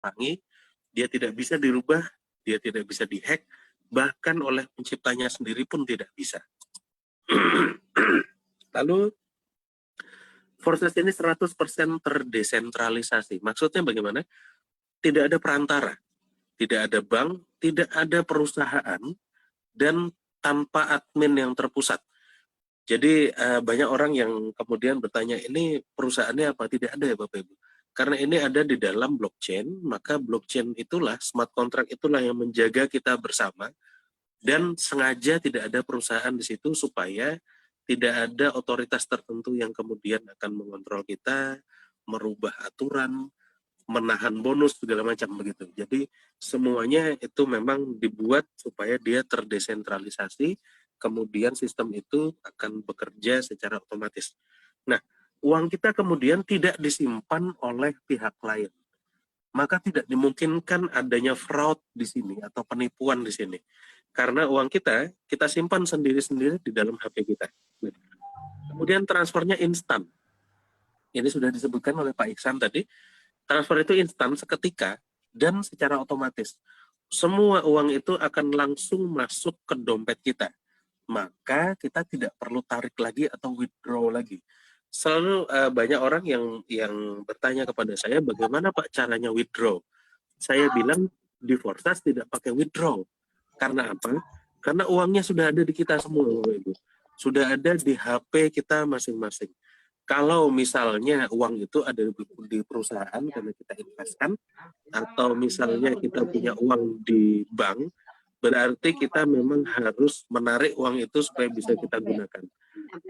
dihalangi, dia tidak bisa dirubah, dia tidak bisa dihack, bahkan oleh penciptanya sendiri pun tidak bisa. Lalu Forces ini 100% terdesentralisasi. Maksudnya bagaimana? Tidak ada perantara, tidak ada bank, tidak ada perusahaan, dan tanpa admin yang terpusat. Jadi banyak orang yang kemudian bertanya, ini perusahaannya apa? Tidak ada ya Bapak Ibu. Karena ini ada di dalam blockchain, maka blockchain itulah, smart contract itulah yang menjaga kita bersama, dan sengaja tidak ada perusahaan di situ supaya tidak ada otoritas tertentu yang kemudian akan mengontrol kita, merubah aturan, menahan bonus, segala macam begitu. Jadi semuanya itu memang dibuat supaya dia terdesentralisasi, kemudian sistem itu akan bekerja secara otomatis. Nah, uang kita kemudian tidak disimpan oleh pihak lain. Maka tidak dimungkinkan adanya fraud di sini atau penipuan di sini. Karena uang kita simpan sendiri-sendiri di dalam HP kita. Kemudian transfernya instan. Ini sudah disebutkan oleh Pak Iksan tadi. Transfer itu instan seketika dan secara otomatis. Semua uang itu akan langsung masuk ke dompet kita. Maka kita tidak perlu tarik lagi atau withdraw lagi. Selalu banyak orang yang bertanya kepada saya, bagaimana Pak caranya withdraw? Saya bilang di Forsas tidak pakai withdraw. Karena apa? Karena uangnya sudah ada di kita semua, Ibu. Sudah ada di HP kita masing-masing. Kalau misalnya uang itu ada di perusahaan karena kita investkan, atau misalnya kita punya uang di bank, berarti kita memang harus menarik uang itu supaya bisa kita gunakan.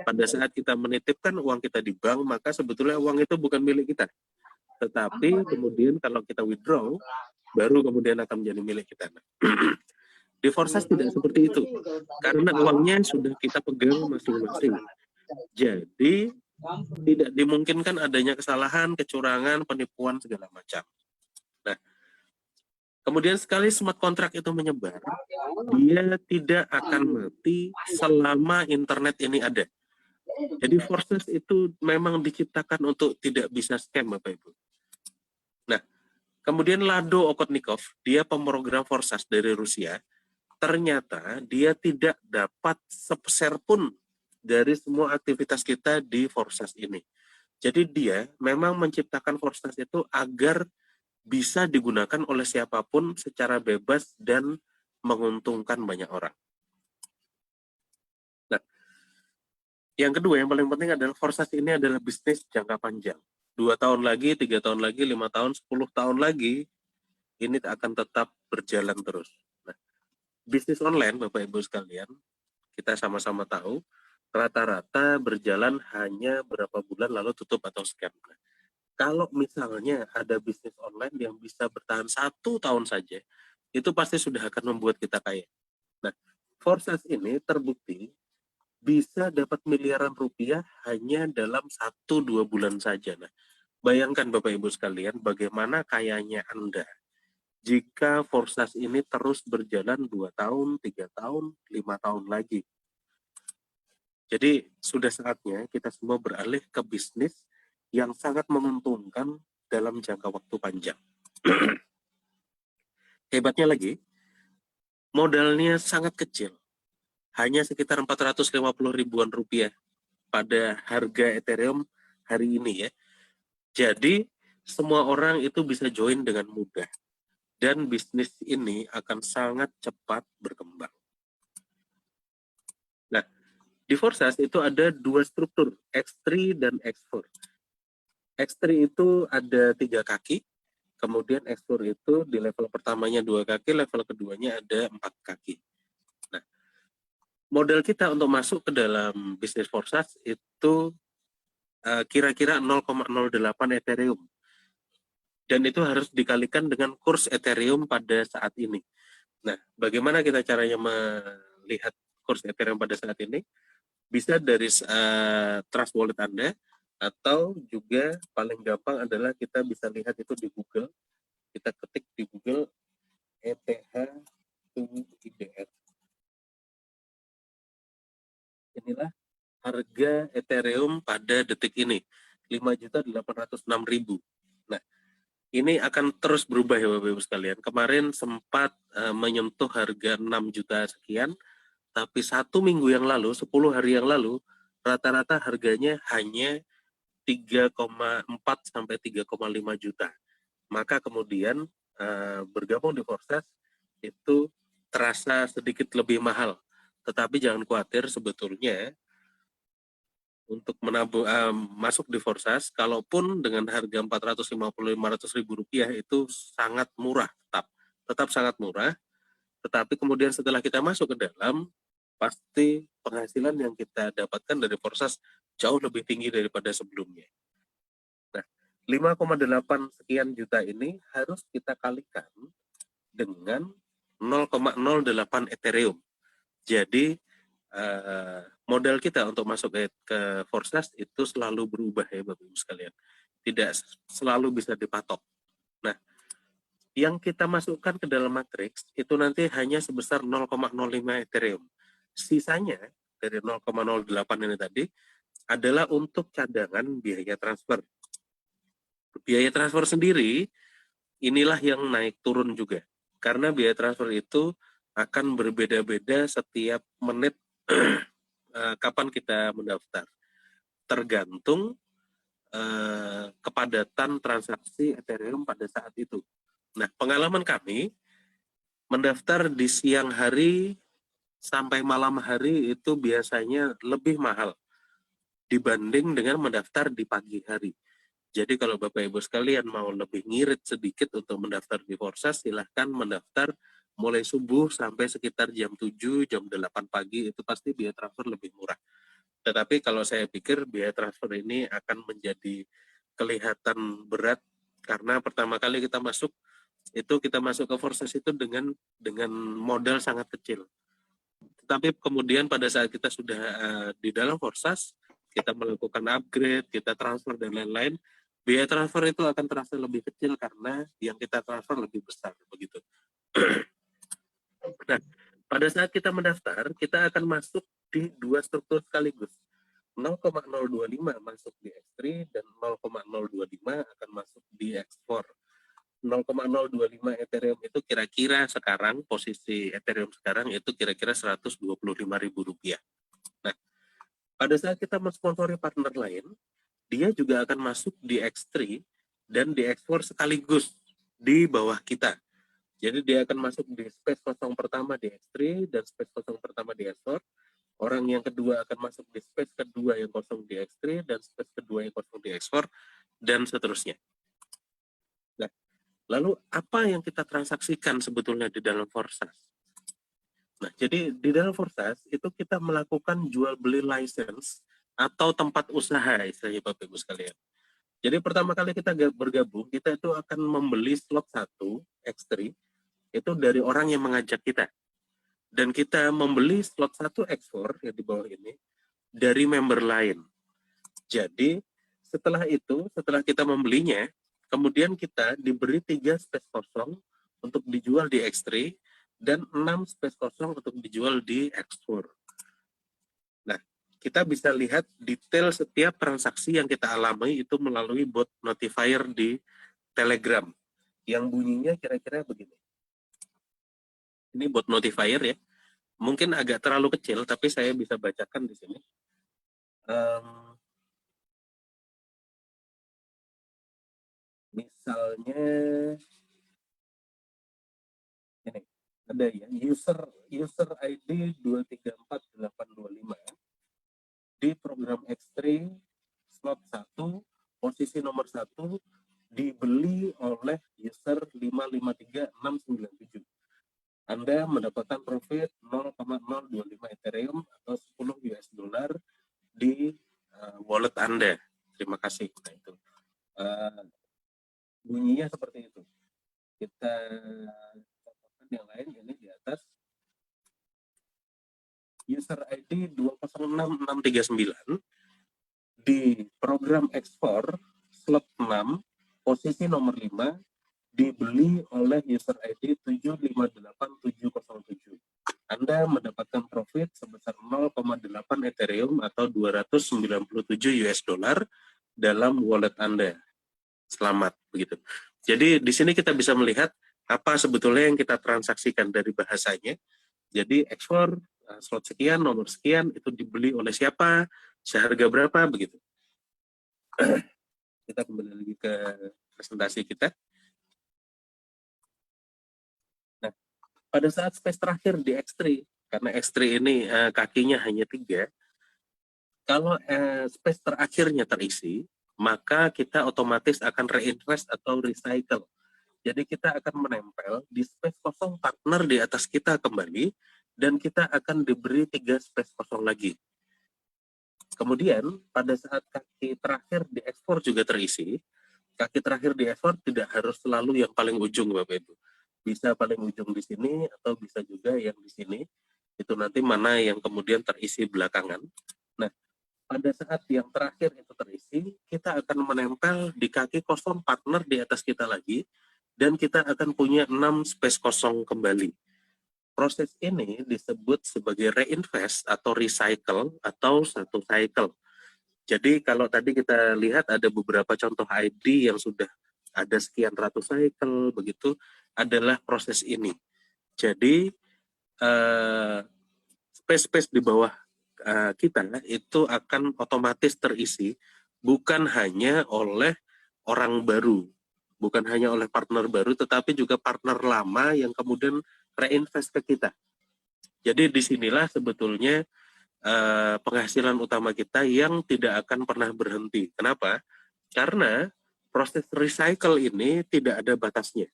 Pada saat kita menitipkan uang kita di bank, maka sebetulnya uang itu bukan milik kita. Tetapi kemudian kalau kita withdraw, baru kemudian akan menjadi milik kita. Di Forsas tidak seperti itu, karena uangnya sudah kita pegang masing-masing. Jadi tidak dimungkinkan adanya kesalahan, kecurangan, penipuan, segala macam. Nah, kemudian sekali smart contract itu menyebar, dia tidak akan mati selama internet ini ada. Jadi Forsas itu memang diciptakan untuk tidak bisa scam, Bapak Ibu. Nah, kemudian Lado Okotnikov, dia pemrogram Forsas dari Rusia, ternyata dia tidak dapat sepeser pun dari semua aktivitas kita di Forsas ini. Jadi dia memang menciptakan Forsas itu agar bisa digunakan oleh siapapun secara bebas dan menguntungkan banyak orang. Nah, yang kedua yang paling penting adalah Forsas ini adalah bisnis jangka panjang. 2 tahun lagi, 3 tahun lagi, 5 tahun, 10 tahun lagi, ini akan tetap berjalan terus. Nah, bisnis online, Bapak Ibu sekalian, kita sama-sama tahu, rata-rata berjalan hanya berapa bulan lalu tutup atau scam. Nah, kalau misalnya ada bisnis online yang bisa bertahan 1 tahun saja, itu pasti sudah akan membuat kita kaya. Nah, Forsas ini terbukti bisa dapat miliaran rupiah hanya dalam 1-2 bulan saja. Nah, bayangkan Bapak Ibu sekalian, bagaimana kayanya Anda jika Forsas ini terus berjalan 2 tahun, 3 tahun, 5 tahun lagi. Jadi sudah saatnya kita semua beralih ke bisnis yang sangat menguntungkan dalam jangka waktu panjang. Hebatnya lagi, modalnya sangat kecil, hanya sekitar 450 ribuan rupiah pada harga Ethereum hari ini ya. Jadi semua orang itu bisa join dengan mudah dan bisnis ini akan sangat cepat berkembang. Nah, di Forsas itu ada 2 struktur, X3 dan X4. X3 itu ada 3 kaki, kemudian X4 itu di level pertamanya 2 kaki, level keduanya ada 4 kaki. Nah, modal kita untuk masuk ke dalam bisnis Forsas itu kira-kira 0,08 Ethereum. Dan itu harus dikalikan dengan kurs Ethereum pada saat ini. Nah, bagaimana kita caranya melihat kurs Ethereum pada saat ini? Bisa dari Trust Wallet Anda, atau juga paling gampang adalah kita bisa lihat itu di Google. Kita ketik di Google ETH2IDR. Inilah harga Ethereum pada detik ini, 5.806.000. Nah, ini akan terus berubah ya Bapak Ibu sekalian. Kemarin sempat menyentuh harga 6 juta sekian, tapi 1 minggu yang lalu, 10 hari yang lalu, rata-rata harganya hanya 3,4 sampai 3,5 juta. Maka kemudian bergabung di Forces itu terasa sedikit lebih mahal. Tetapi jangan khawatir, sebetulnya untuk masuk di Forsas, kalaupun dengan harga 450-500 ribu rupiah itu sangat murah, tetap sangat murah. Tetapi kemudian setelah kita masuk ke dalam, pasti penghasilan yang kita dapatkan dari Forsas jauh lebih tinggi daripada sebelumnya. Nah, 5,8 sekian juta ini harus kita kalikan dengan 0,08 Ethereum. Jadi modal kita untuk masuk ke Forsas itu selalu berubah ya Bapak Ibu sekalian. Tidak selalu bisa dipatok. Nah, yang kita masukkan ke dalam matriks itu nanti hanya sebesar 0,05 Ethereum. Sisanya dari 0,08 ini tadi adalah untuk cadangan biaya transfer. Biaya transfer sendiri inilah yang naik turun juga. Karena biaya transfer itu akan berbeda-beda setiap menit kapan kita mendaftar. Tergantung kepadatan transaksi Ethereum pada saat itu. Nah, pengalaman kami mendaftar di siang hari sampai malam hari itu biasanya lebih mahal dibanding dengan mendaftar di pagi hari. Jadi kalau Bapak Ibu sekalian mau lebih ngirit sedikit untuk mendaftar di Forsas, silahkan mendaftar mulai subuh sampai sekitar jam 7, jam 8 pagi, itu pasti biaya transfer lebih murah. Tetapi kalau saya pikir biaya transfer ini akan menjadi kelihatan berat karena pertama kali kita masuk ke Forsas itu dengan modal sangat kecil. Tetapi kemudian pada saat kita sudah di dalam Forsas, kita melakukan upgrade, kita transfer dan lain-lain, biaya transfer itu akan terasa lebih kecil karena yang kita transfer lebih besar begitu. Nah, pada saat kita mendaftar, kita akan masuk di dua struktur sekaligus. 0,025 masuk di X3 dan 0,025 akan masuk di X4. 0,025 Ethereum itu kira-kira sekarang, posisi Ethereum sekarang itu kira-kira Rp125.000. Nah, pada saat kita mensponsori partner lain, dia juga akan masuk di X3 dan di X4 sekaligus di bawah kita. Jadi dia akan masuk di space kosong pertama di X3 dan space kosong pertama di X4. Orang yang kedua akan masuk di space kedua yang kosong di X3 dan space kedua yang kosong di X4 dan seterusnya. Nah, lalu apa yang kita transaksikan sebetulnya di dalam Forsas? Nah, jadi di dalam Forsas itu kita melakukan jual beli license atau tempat usaha istilahnya Bapak Ibu sekalian. Jadi pertama kali kita bergabung, kita itu akan membeli slot 1 X3 itu dari orang yang mengajak kita. Dan kita membeli slot 1 X4 yang di bawah ini dari member lain. Jadi setelah kita membelinya, kemudian kita diberi 3 space kosong untuk dijual di X3 dan 6 space kosong untuk dijual di X4. Nah, kita bisa lihat detail setiap transaksi yang kita alami itu melalui bot notifier di Telegram yang bunyinya kira-kira begini. Ini bot notifier ya. Mungkin agak terlalu kecil, tapi saya bisa bacakan di sini. Misalnya ini ada ya, user ID 234.825 di program X3 slot 1 posisi nomor 1 dibeli oleh user 553697. Anda mendapatkan profit 0,025 Ethereum atau 10 US dollar di wallet Anda. Terima kasih. Nah, itu bunyinya seperti itu. Kita contohkan yang lain ini di atas. User ID 206639 di program ekspor slot 6 posisi nomor 5 dibeli oleh user ID 758707. Anda mendapatkan profit sebesar 0,8 Ethereum atau 297 US dollar dalam wallet Anda. Selamat begitu. Jadi di sini kita bisa melihat apa sebetulnya yang kita transaksikan dari bahasanya. Jadi ekspor slot sekian, nomor sekian, itu dibeli oleh siapa, seharga berapa, begitu. Kita kembali lagi ke presentasi kita. Nah, pada saat space terakhir di X3, karena X3 ini kakinya hanya 3, kalau space terakhirnya terisi, maka kita otomatis akan reinvest atau recycle. Jadi kita akan menempel di space kosong partner di atas kita kembali, dan kita akan diberi 3 space kosong lagi. Kemudian pada saat kaki terakhir di ekspor juga terisi, kaki terakhir di ekspor tidak harus selalu yang paling ujung, Bapak Ibu. Bisa paling ujung di sini atau bisa juga yang di sini. Itu nanti mana yang kemudian terisi belakangan. Nah, pada saat yang terakhir itu terisi, kita akan menempel di kaki kosong partner di atas kita lagi, dan kita akan punya 6 space kosong kembali. Proses ini disebut sebagai reinvest atau recycle atau satu cycle. Jadi kalau tadi kita lihat ada beberapa contoh ID yang sudah ada sekian ratus cycle, begitu adalah proses ini. Jadi space-space di bawah kita itu akan otomatis terisi bukan hanya oleh orang baru, bukan hanya oleh partner baru, tetapi juga partner lama yang kemudian reinvest ke kita. Jadi disinilah sebetulnya penghasilan utama kita yang tidak akan pernah berhenti. Kenapa? Karena proses recycle ini tidak ada batasnya.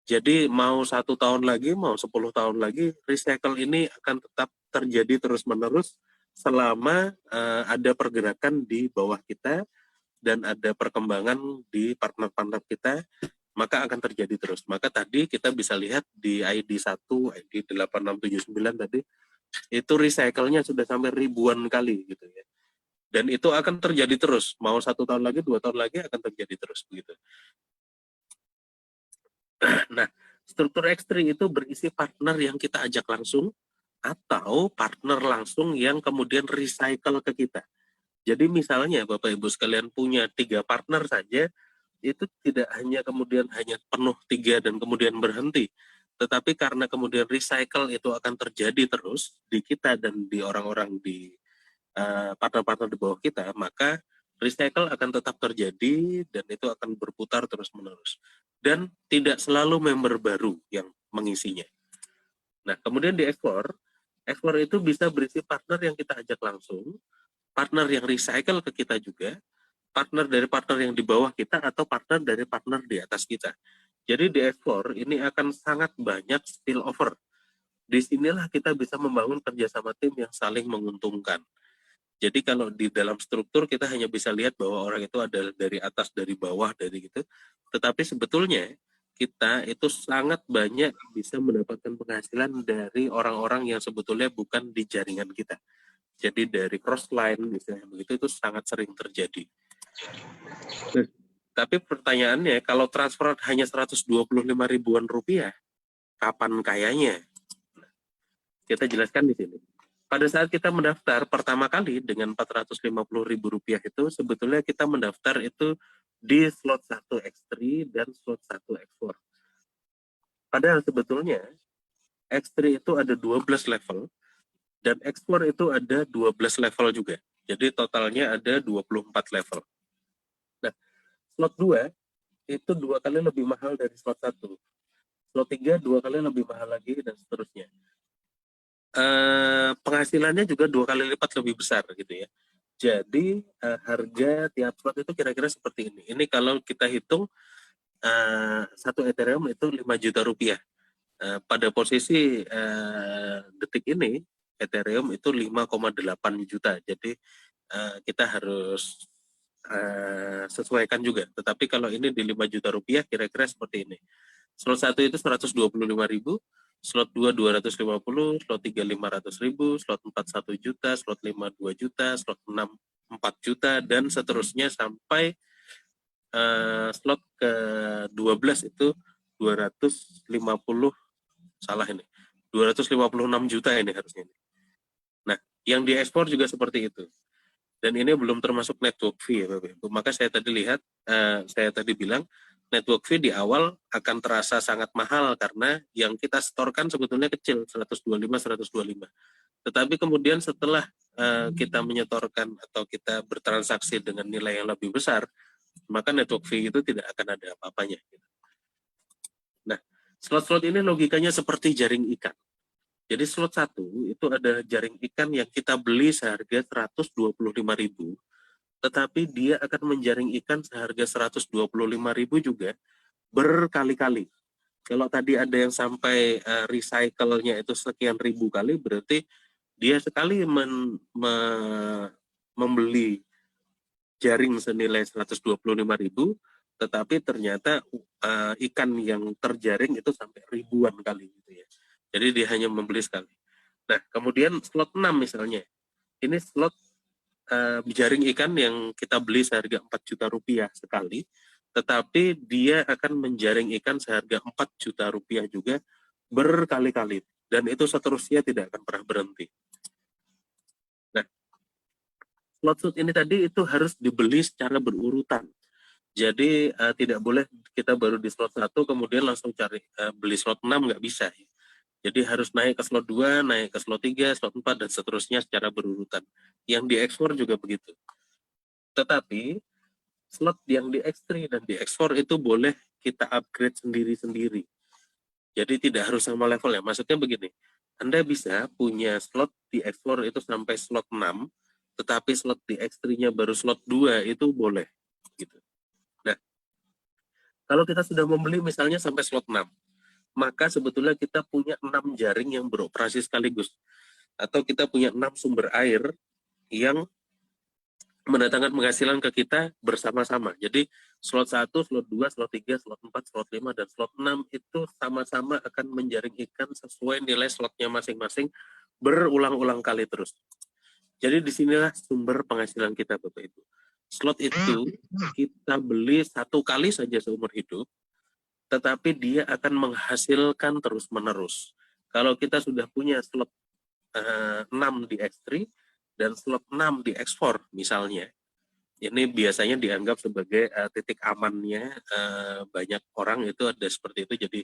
Jadi mau 1 tahun lagi, mau 10 tahun lagi, recycle ini akan tetap terjadi terus-menerus selama ada pergerakan di bawah kita dan ada perkembangan di partner-partner kita, maka akan terjadi terus. Maka tadi kita bisa lihat di ID 1, ID 8679 tadi, itu recycle-nya sudah sampai ribuan kali gitu ya. Dan itu akan terjadi terus, mau 1 tahun lagi, 2 tahun lagi akan terjadi terus begitu. Nah, struktur X3 itu berisi partner yang kita ajak langsung atau partner langsung yang kemudian recycle ke kita. Jadi misalnya Bapak Ibu sekalian punya 3 partner saja, itu tidak hanya kemudian hanya penuh 3 dan kemudian berhenti, tetapi karena kemudian recycle itu akan terjadi terus di kita dan di orang-orang di partner-partner di bawah kita, maka recycle akan tetap terjadi dan itu akan berputar terus-menerus. Dan tidak selalu member baru yang mengisinya. Nah, kemudian di ekspor itu bisa berisi partner yang kita ajak langsung, partner yang recycle ke kita juga, partner dari partner yang di bawah kita, atau partner dari partner di atas kita. Jadi di ekspor ini akan sangat banyak spillover. Disinilah kita bisa membangun kerjasama tim yang saling menguntungkan. Jadi kalau di dalam struktur kita hanya bisa lihat bahwa orang itu ada dari atas, dari bawah, dari gitu. Tetapi sebetulnya kita itu sangat banyak bisa mendapatkan penghasilan dari orang-orang yang sebetulnya bukan di jaringan kita. Jadi dari cross line misalnya begitu, itu sangat sering terjadi. Nah, tapi pertanyaannya, kalau transfer hanya 125 ribuan rupiah, kapan kayanya? Kita jelaskan di sini. Pada saat kita mendaftar pertama kali dengan 450 ribu rupiah itu, sebetulnya kita mendaftar itu di slot 1 X3 dan slot 1 X4. Padahal sebetulnya X3 itu ada 12 level dan X4 itu ada 12 level juga. Jadi totalnya ada 24 level. Nah, slot 2 itu 2 kali lebih mahal dari slot 1. Slot 3 2 kali lebih mahal lagi dan seterusnya. Penghasilannya juga 2 kali lipat lebih besar gitu ya. Jadi harga tiap slot itu kira-kira seperti ini. Ini kalau kita hitung satu Ethereum itu 5 juta rupiah. Pada posisi detik ini Ethereum itu 5,8 juta. Jadi kita harus sesuaikan juga. Tetapi kalau ini di 5 juta rupiah kira-kira seperti ini. Slot 1 itu 125.000, slot 2 250, slot 3 500.000, slot 4 1 juta, slot 5 2 juta, slot 6 4 juta, dan seterusnya sampai slot ke 12 itu 250, salah ini, 256 juta ini harusnya. Nah, yang diekspor juga seperti itu. Dan ini belum termasuk network fee ya Bapak Ibu. Maka saya tadi lihat, saya tadi bilang network fee di awal akan terasa sangat mahal karena yang kita setorkan sebetulnya kecil, 125. Tetapi kemudian setelah kita menyetorkan atau kita bertransaksi dengan nilai yang lebih besar, maka network fee itu tidak akan ada apa-apanya. Nah, slot-slot ini logikanya seperti jaring ikan. Jadi slot 1 itu ada jaring ikan yang kita beli seharga 125.000, tetapi dia akan menjaring ikan seharga 125.000 juga berkali-kali. Kalau tadi ada yang sampai recycle-nya itu sekian ribu kali, berarti dia sekali membeli jaring senilai 125.000, tetapi ternyata ikan yang terjaring itu sampai ribuan kali gitu ya. Jadi dia hanya membeli sekali. Nah, kemudian slot 6 misalnya. Ini slot jaring ikan yang kita beli seharga 4 juta rupiah sekali, tetapi dia akan menjaring ikan seharga 4 juta rupiah juga berkali-kali. Dan itu seterusnya tidak akan pernah berhenti. Nah, slot ini tadi itu harus dibeli secara berurutan. Jadi tidak boleh kita baru di slot 1 kemudian langsung cari beli slot 6, nggak bisa. Jadi harus naik ke slot 2, naik ke slot 3, slot 4, dan seterusnya secara berurutan. Yang diekspor juga begitu. Tetapi slot yang di X3 dan di X4 itu boleh kita upgrade sendiri-sendiri. Jadi tidak harus sama level ya. Maksudnya begini, Anda bisa punya slot di X4 itu sampai slot 6, tetapi slot di X3-nya baru slot 2 itu boleh. Gitu. Nah, kalau kita sudah membeli misalnya sampai slot 6, maka sebetulnya kita punya 6 jaring yang beroperasi sekaligus. Atau kita punya 6 sumber air yang mendatangkan penghasilan ke kita bersama-sama. Jadi slot 1, slot 2, slot 3, slot 4, slot 5, dan slot 6 itu sama-sama akan menjaring ikan sesuai nilai slotnya masing-masing berulang-ulang kali terus. Jadi disinilah sumber penghasilan kita, Bapak Ibu. Slot itu kita beli 1 kali saja seumur hidup, tetapi dia akan menghasilkan terus-menerus. Kalau kita sudah punya slot 6 di X3 dan slot 6 di X4 misalnya, ini biasanya dianggap sebagai titik amannya banyak orang itu ada seperti itu. Jadi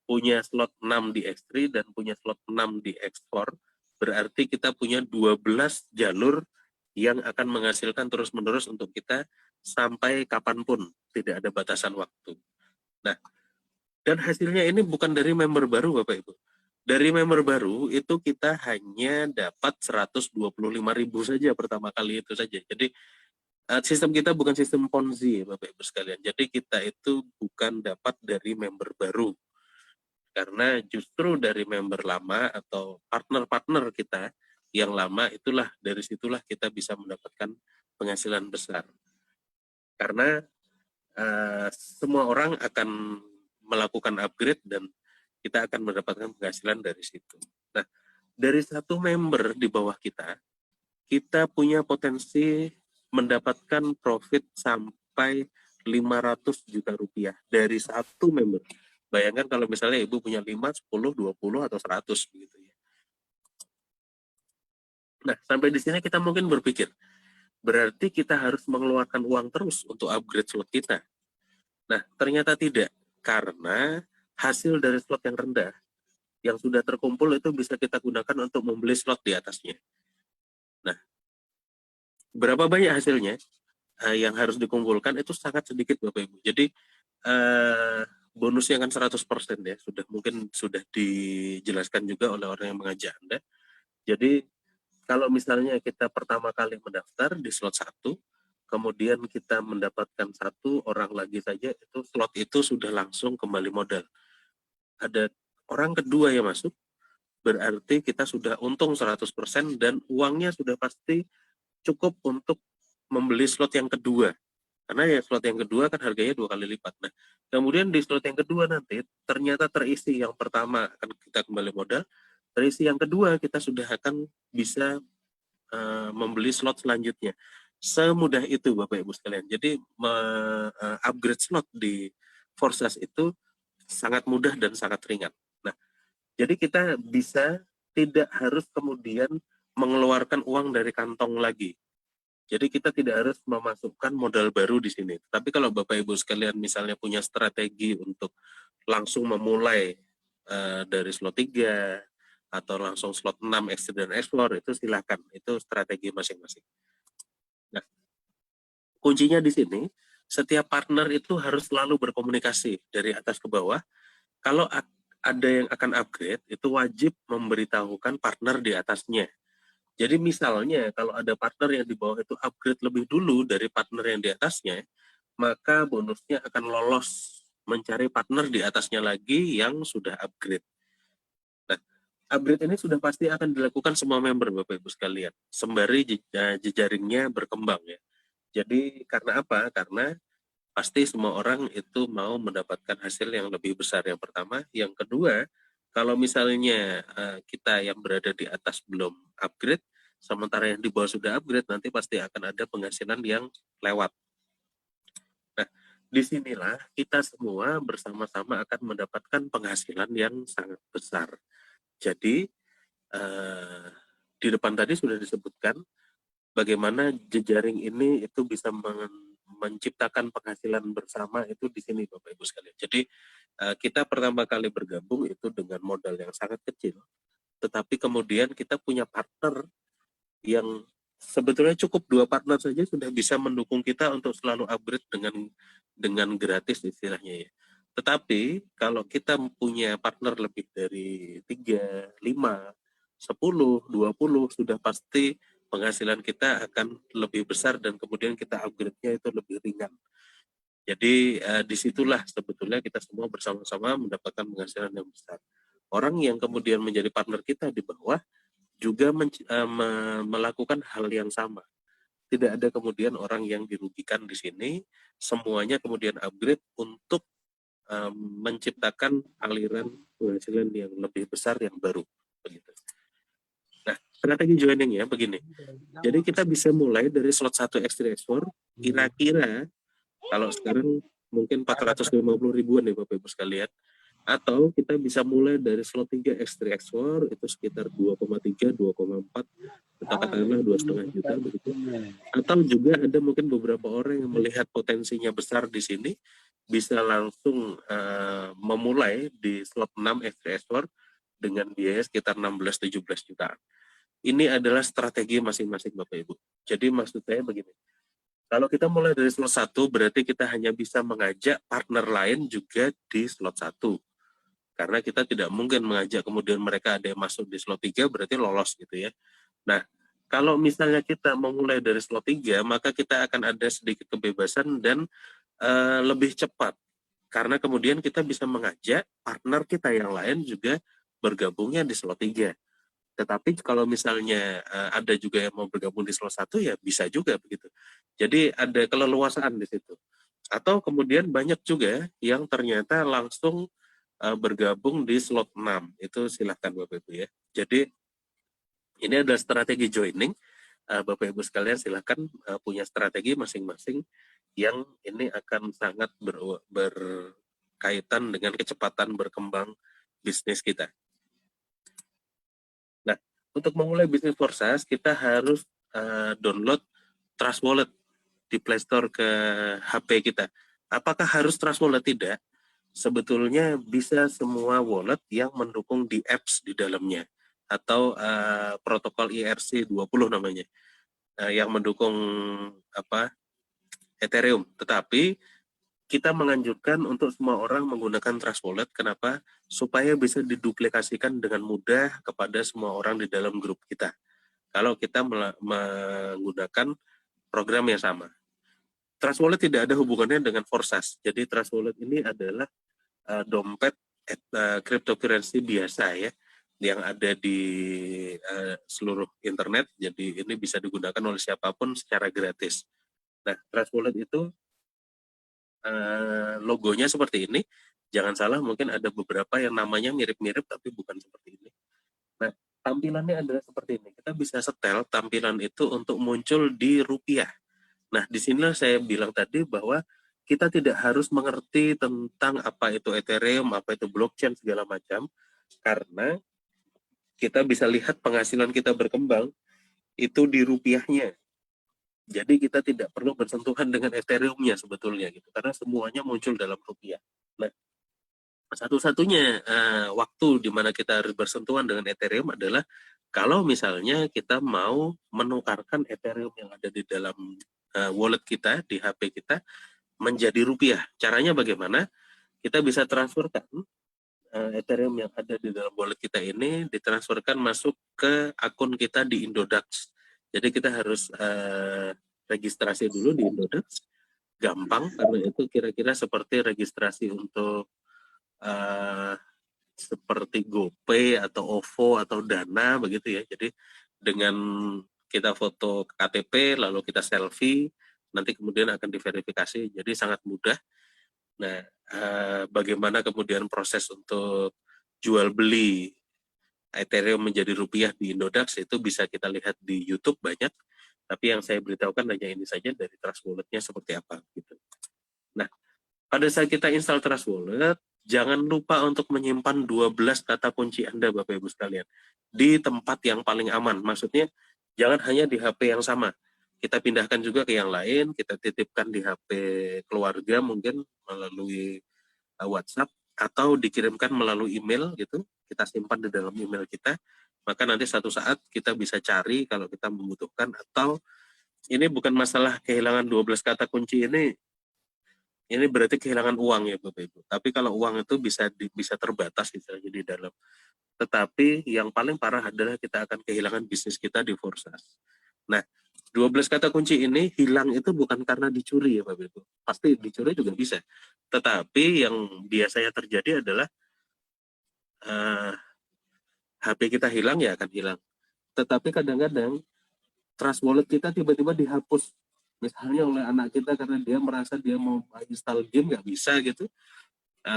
punya slot 6 di X3 dan punya slot 6 di X4, berarti kita punya 12 jalur yang akan menghasilkan terus-menerus untuk kita sampai kapanpun, tidak ada batasan waktu. Nah, dan hasilnya ini bukan dari member baru, Bapak Ibu. Dari member baru itu kita hanya dapat 125.000 saja pertama kali itu saja. Jadi sistem kita bukan sistem Ponzi, Bapak Ibu sekalian. Jadi kita itu bukan dapat dari member baru. Karena justru dari member lama atau partner-partner kita yang lama itulah, dari situlah kita bisa mendapatkan penghasilan besar. Karena semua orang akan melakukan upgrade dan kita akan mendapatkan penghasilan dari situ. Nah, dari 1 member di bawah kita punya potensi mendapatkan profit sampai 500 juta rupiah dari 1 member. Bayangkan kalau misalnya Ibu punya 5, 10, 20, atau 100 begitu ya. Nah, sampai di sini kita mungkin berpikir, berarti kita harus mengeluarkan uang terus untuk upgrade slot kita. Nah, ternyata tidak, karena hasil dari slot yang rendah yang sudah terkumpul itu bisa kita gunakan untuk membeli slot di atasnya. Nah, berapa banyak hasilnya yang harus dikumpulkan itu sangat sedikit, Bapak Ibu. Jadi bonusnya kan 100% ya, mungkin sudah dijelaskan juga oleh orang yang mengajak Anda. Jadi kalau misalnya kita pertama kali mendaftar di slot 1, kemudian kita mendapatkan 1 orang lagi saja, itu slot itu sudah langsung kembali modal. Ada orang kedua yang masuk, berarti kita sudah untung 100% dan uangnya sudah pasti cukup untuk membeli slot yang kedua. Karena ya slot yang kedua kan harganya 2 kali lipat. Nah, kemudian di slot yang kedua nanti ternyata terisi yang pertama akan kita kembali modal, terisi yang kedua kita sudah akan bisa membeli slot selanjutnya. Semudah itu Bapak Ibu sekalian. Jadi upgrade slot di Forsas itu sangat mudah dan sangat ringan. Nah, jadi kita bisa tidak harus kemudian mengeluarkan uang dari kantong lagi. Jadi kita tidak harus memasukkan modal baru di sini. Tapi kalau Bapak Ibu sekalian misalnya punya strategi untuk langsung memulai dari slot 3 atau langsung slot 6 extend dan explore, itu silakan. Itu strategi masing-masing. Nah, kuncinya di sini, setiap partner itu harus selalu berkomunikasi dari atas ke bawah. Kalau ada yang akan upgrade, itu wajib memberitahukan partner di atasnya. Jadi misalnya kalau ada partner yang di bawah itu upgrade lebih dulu dari partner yang di atasnya, maka bonusnya akan lolos mencari partner di atasnya lagi yang sudah upgrade. Nah, upgrade ini sudah pasti akan dilakukan semua member Bapak Ibu sekalian, sembari jejaringnya berkembang ya. Jadi karena apa? Karena pasti semua orang itu mau mendapatkan hasil yang lebih besar yang pertama. Yang kedua, kalau misalnya kita yang berada di atas belum upgrade, sementara yang di bawah sudah upgrade, nanti pasti akan ada penghasilan yang lewat. Nah, disinilah kita semua bersama-sama akan mendapatkan penghasilan yang sangat besar. Jadi, di depan tadi sudah disebutkan bagaimana jejaring ini itu bisa menciptakan penghasilan bersama itu di sini Bapak Ibu sekalian. Jadi kita pertama kali bergabung itu dengan modal yang sangat kecil, tetapi kemudian kita punya partner yang sebetulnya cukup 2 partner saja sudah bisa mendukung kita untuk selalu upgrade dengan gratis istilahnya ya. Tetapi kalau kita punya partner lebih dari 3, 5, 10, 20, sudah pasti penghasilan kita akan lebih besar dan kemudian kita upgrade-nya itu lebih ringan. Jadi disitulah sebetulnya kita semua bersama-sama mendapatkan penghasilan yang besar. Orang yang kemudian menjadi partner kita di bawah juga melakukan hal yang sama. Tidak ada kemudian orang yang dirugikan di sini, semuanya kemudian upgrade untuk menciptakan aliran penghasilan yang lebih besar yang baru. Begitu. Nah, strategi joining ya begini. Jadi kita bisa mulai dari slot 1 X3 X4, kira-kira kalau sekarang mungkin 450 ribuan ya Bapak Ibu sekalian. Atau kita bisa mulai dari slot 3 X3 X4 itu sekitar 2,3, 2,4 atau katakanlah 2,5 juta begitu. Atau juga ada mungkin beberapa orang yang melihat potensinya besar di sini bisa langsung memulai di slot 6 X3 X4 dengan biaya sekitar 16-17 jutaan. Ini adalah strategi masing-masing Bapak Ibu. Jadi maksud saya begini, kalau kita mulai dari slot 1 berarti kita hanya bisa mengajak partner lain juga di slot 1. Karena kita tidak mungkin mengajak kemudian mereka ada yang masuk di slot 3 berarti lolos gitu ya. Nah, kalau misalnya kita memulai dari slot 3 maka kita akan ada sedikit kebebasan dan lebih cepat. Karena kemudian kita bisa mengajak partner kita yang lain juga bergabungnya di slot 3. Tetapi kalau misalnya ada juga yang mau bergabung di slot 1 ya bisa juga begitu. Jadi ada keleluasaan di situ. Atau kemudian banyak juga yang ternyata langsung bergabung di slot 6. Itu silahkan Bapak Ibu ya. Jadi ini adalah strategi joining. Bapak Ibu sekalian silahkan punya strategi masing-masing yang ini akan sangat berkaitan dengan kecepatan berkembang bisnis kita. Nah, untuk memulai bisnis Forsas, kita harus download Trust Wallet di Play Store ke HP kita. Apakah harus Trust Wallet? Tidak. Sebetulnya bisa semua wallet yang mendukung di apps di dalamnya atau protokol ERC20 namanya yang mendukung Ethereum. Tetapi kita menganjurkan untuk semua orang menggunakan Trust Wallet. Kenapa? Supaya bisa diduplikasikan dengan mudah kepada semua orang di dalam grup kita. Kalau kita menggunakan program yang sama. Trust Wallet tidak ada hubungannya dengan Forsas. Jadi Trust Wallet ini adalah dompet cryptocurrency biasa ya, yang ada di seluruh internet. Jadi ini bisa digunakan oleh siapapun secara gratis. Nah, Trust Wallet itu logonya seperti ini. Jangan salah, mungkin ada beberapa yang namanya mirip-mirip tapi bukan seperti ini. Nah, tampilannya adalah seperti ini. Kita bisa setel tampilan itu untuk muncul di rupiah. Nah, disinilah saya bilang tadi bahwa kita tidak harus mengerti tentang apa itu Ethereum, apa itu blockchain, segala macam. Karena kita bisa lihat penghasilan kita berkembang itu di rupiahnya. Jadi kita tidak perlu bersentuhan dengan Ethereum-nya sebetulnya gitu, karena semuanya muncul dalam rupiah. Nah, satu-satunya waktu di mana kita harus bersentuhan dengan Ethereum adalah kalau misalnya kita mau menukarkan Ethereum yang ada di dalam wallet kita, di HP kita, menjadi rupiah. Caranya bagaimana? Kita bisa transferkan Ethereum yang ada di dalam wallet kita ini, ditransferkan masuk ke akun kita di Indodax. Jadi kita harus registrasi dulu di Indodax, gampang karena itu kira-kira seperti registrasi untuk seperti GoPay atau OVO atau Dana begitu ya. Jadi dengan kita foto KTP lalu kita selfie, nanti kemudian akan diverifikasi. Jadi sangat mudah. Nah, bagaimana kemudian proses untuk jual beli Ethereum menjadi rupiah di Indodax itu bisa kita lihat di YouTube banyak. Tapi yang saya beritahukan hanya ini saja dari Trust Wallet-nya seperti apa gitu. Nah, pada saat kita install Trust Wallet, jangan lupa untuk menyimpan 12 kata kunci Anda Bapak Ibu sekalian di tempat yang paling aman. Maksudnya jangan hanya di HP yang sama. Kita pindahkan juga ke yang lain, kita titipkan di HP keluarga mungkin melalui WhatsApp atau dikirimkan melalui email gitu. Kita simpan di dalam email kita. Maka nanti satu saat kita bisa cari kalau kita membutuhkan, atau ini bukan masalah kehilangan 12 kata kunci ini berarti kehilangan uang ya Bapak Ibu. Tapi kalau uang itu bisa terbatas istilahnya di dalam. Tetapi yang paling parah adalah kita akan kehilangan bisnis kita di Forsas. Nah, 12 kata kunci ini hilang itu bukan karena dicuri ya Bapak Ibu. Pasti dicuri juga bisa. Tetapi yang biasanya terjadi adalah HP kita hilang ya akan hilang. Tetapi kadang-kadang Trust Wallet kita tiba-tiba dihapus. Misalnya oleh anak kita karena dia merasa dia mau install game nggak bisa gitu.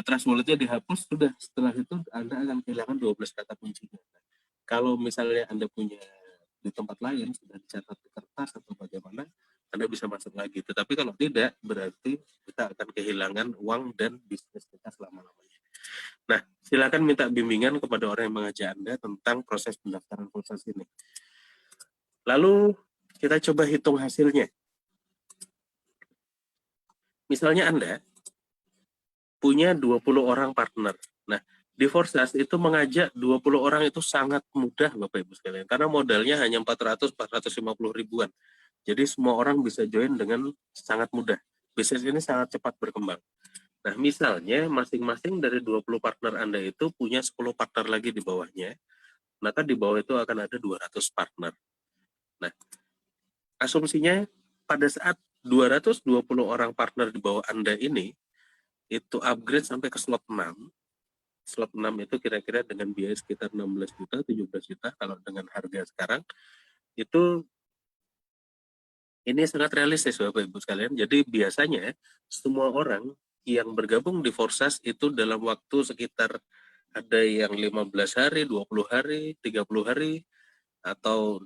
Trust Wallet-nya dihapus, sudah setelah itu Anda akan kehilangan 12 kata kuncinya. Kalau misalnya Anda punya di tempat lain, sudah dicatat di kertas atau bagaimana, Anda bisa masuk lagi. Tetapi kalau tidak, berarti kita akan kehilangan uang dan bisnis kita selama-lamanya. Nah, silakan minta bimbingan kepada orang yang mengajak Anda tentang proses pendaftaran pulsa ini. Lalu kita coba hitung hasilnya. Misalnya Anda punya 20 orang partner. Nah, di Forsas itu mengajak 20 orang itu sangat mudah Bapak Ibu sekalian. Karena modalnya hanya 400-450 ribuan. Jadi semua orang bisa join dengan sangat mudah. Bisnis ini sangat cepat berkembang. Nah, misalnya masing-masing dari 20 partner Anda itu punya 10 partner lagi di bawahnya. Maka di bawah itu akan ada 200 partner. Nah, asumsinya pada saat 220 orang partner di bawah Anda ini itu upgrade sampai ke slot 6. Slot 6 itu kira-kira dengan biaya sekitar 16 juta, 17 juta kalau dengan harga sekarang. Itu ini sangat realistis Bapak Ibu sekalian. Jadi biasanya semua orang yang bergabung di Forsas itu dalam waktu sekitar ada yang 15 hari, 20 hari, 30 hari, atau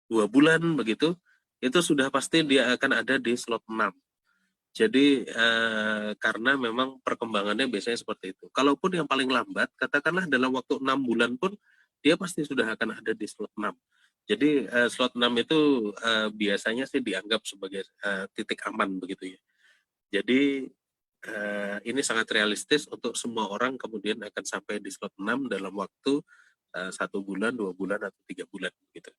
2 bulan begitu, itu sudah pasti dia akan ada di slot 6. Jadi karena memang perkembangannya biasanya seperti itu. Kalaupun yang paling lambat, katakanlah dalam waktu 6 bulan pun, dia pasti sudah akan ada di slot 6. Jadi slot 6 itu biasanya sih dianggap sebagai titik aman begitu ya. Jadi ini sangat realistis untuk semua orang kemudian akan sampai di slot 6 dalam waktu 1 bulan, 2 bulan, atau 3 bulan gitu.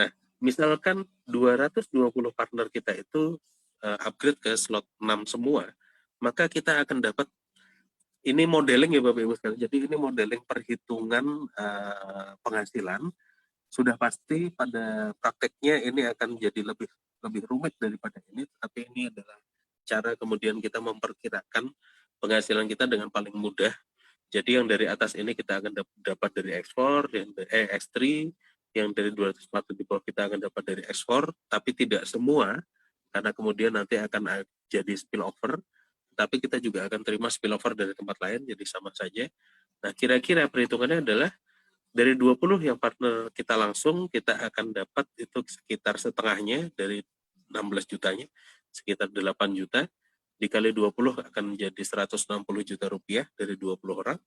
Nah, misalkan 220 partner kita itu upgrade ke slot 6 semua, maka kita akan dapat, ini modeling ya Bapak Ibu sekalian. Jadi ini modeling perhitungan penghasilan. Sudah pasti pada prakteknya ini akan jadi lebih rumit daripada ini, tapi ini adalah cara kemudian kita memperkirakan penghasilan kita dengan paling mudah. Jadi yang dari atas ini kita akan dapat dari ekspor, yang X3, yang dari 240 di bawah kita akan dapat dari ekspor, tapi tidak semua, karena kemudian nanti akan jadi spillover, tapi kita juga akan terima spillover dari tempat lain, jadi sama saja. Nah, kira-kira perhitungannya adalah dari 20 yang partner kita langsung, kita akan dapat itu sekitar setengahnya dari 16 jutanya, sekitar 8 juta, dikali 20 akan menjadi 160 juta rupiah dari 20 orang.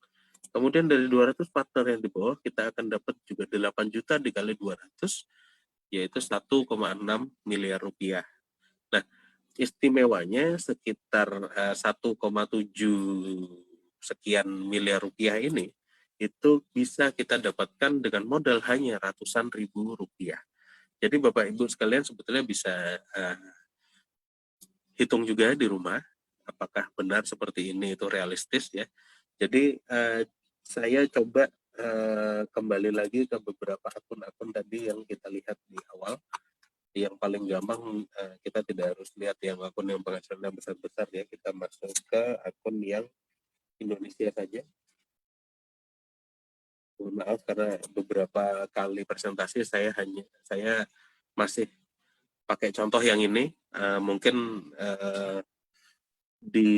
Kemudian dari 200 partner yang di bawah, kita akan dapat juga 8 juta dikali 200, yaitu 1,6 miliar rupiah. Nah, istimewanya sekitar 1,7 sekian miliar rupiah ini itu bisa kita dapatkan dengan modal hanya ratusan ribu rupiah. Jadi Bapak Ibu sekalian sebetulnya bisa hitung juga di rumah apakah benar seperti ini, itu realistis ya. Jadi saya coba kembali lagi ke beberapa akun-akun tadi yang kita lihat di awal. Yang paling gampang kita tidak harus lihat yang akun yang penghasilannya besar-besar ya, kita masuk ke akun yang Indonesia saja. Maaf karena beberapa kali presentasi saya masih pakai contoh yang ini. Mungkin di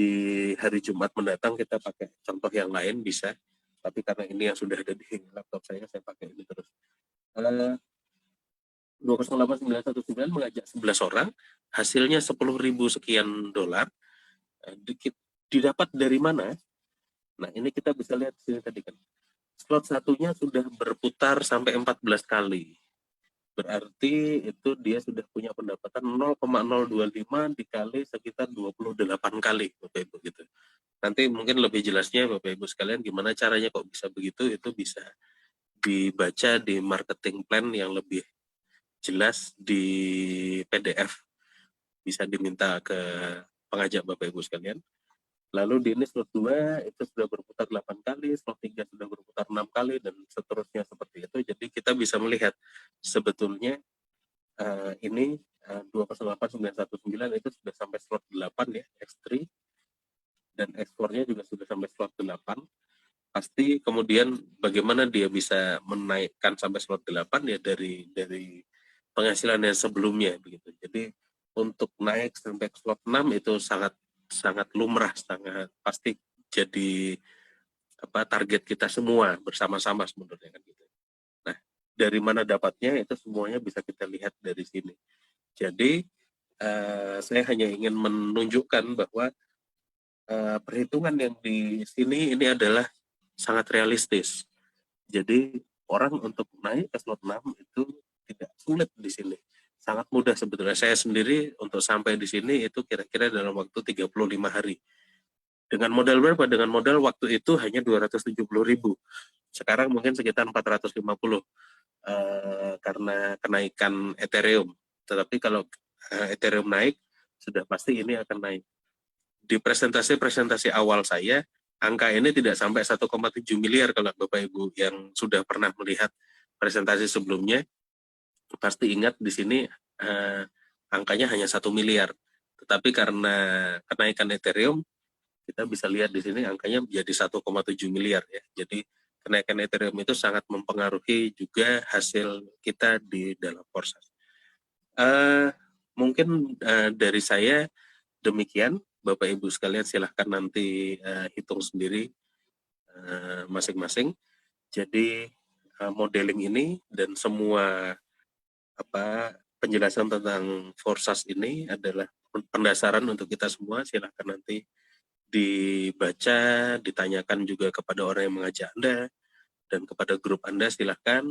hari Jumat mendatang kita pakai contoh yang lain bisa, tapi karena ini yang sudah ada di laptop saya pakai ini terus. 208.919 mengajak 11 orang, hasilnya 10.000 sekian dolar. Didapat dari mana? Nah, ini kita bisa lihat di sini tadi kan. Slot satunya sudah berputar sampai 14 kali. Berarti itu dia sudah punya pendapatan 0,025 dikali sekitar 28 kali, Bapak Ibu gitu. Nanti mungkin lebih jelasnya Bapak Ibu sekalian gimana caranya kok bisa begitu, itu bisa dibaca di marketing plan yang lebih jelas di PDF. Bisa diminta ke pengajak Bapak Ibu sekalian. Lalu di ini slot 2 itu sudah berputar 8 kali, slot 3 sudah berputar 6 kali, dan seterusnya seperti itu. Jadi kita bisa melihat sebetulnya ini 208.919 itu sudah sampai slot 8 ya, X3, dan ekspornya juga sudah sampai slot 8. Pasti kemudian bagaimana dia bisa menaikkan sampai slot 8 ya dari penghasilan yang sebelumnya begitu. Jadi untuk naik sampai slot 6 itu sangat lumrah, sangat pasti jadi target kita semua bersama-sama sebenarnya kan gitu. Nah, dari mana dapatnya itu semuanya bisa kita lihat dari sini. Jadi saya hanya ingin menunjukkan bahwa perhitungan yang di sini ini adalah sangat realistis. Jadi orang untuk naik ke slot 6 itu tidak sulit di sini. Sangat mudah sebetulnya. Saya sendiri untuk sampai di sini itu kira-kira dalam waktu 35 hari. Dengan modal berapa? Dengan modal waktu itu hanya 270.000. Sekarang mungkin sekitar 450 karena kenaikan Ethereum. Tetapi kalau Ethereum naik, sudah pasti ini akan naik. Di presentasi awal saya, angka ini tidak sampai 1,7 miliar kalau Bapak Ibu yang sudah pernah melihat presentasi sebelumnya, pasti ingat di sini angkanya hanya 1 miliar. Tetapi karena kenaikan Ethereum, kita bisa lihat di sini angkanya menjadi 1,7 miliar ya. Jadi kenaikan Ethereum itu sangat mempengaruhi juga hasil kita di dalam Forsas. Mungkin dari saya demikian. Bapak Ibu sekalian silahkan nanti hitung sendiri masing-masing. Jadi modeling ini dan semua penjelasan tentang Forsas ini adalah pendasaran untuk kita semua. Silahkan nanti dibaca, ditanyakan juga kepada orang yang mengajak Anda dan kepada grup Anda, silahkan.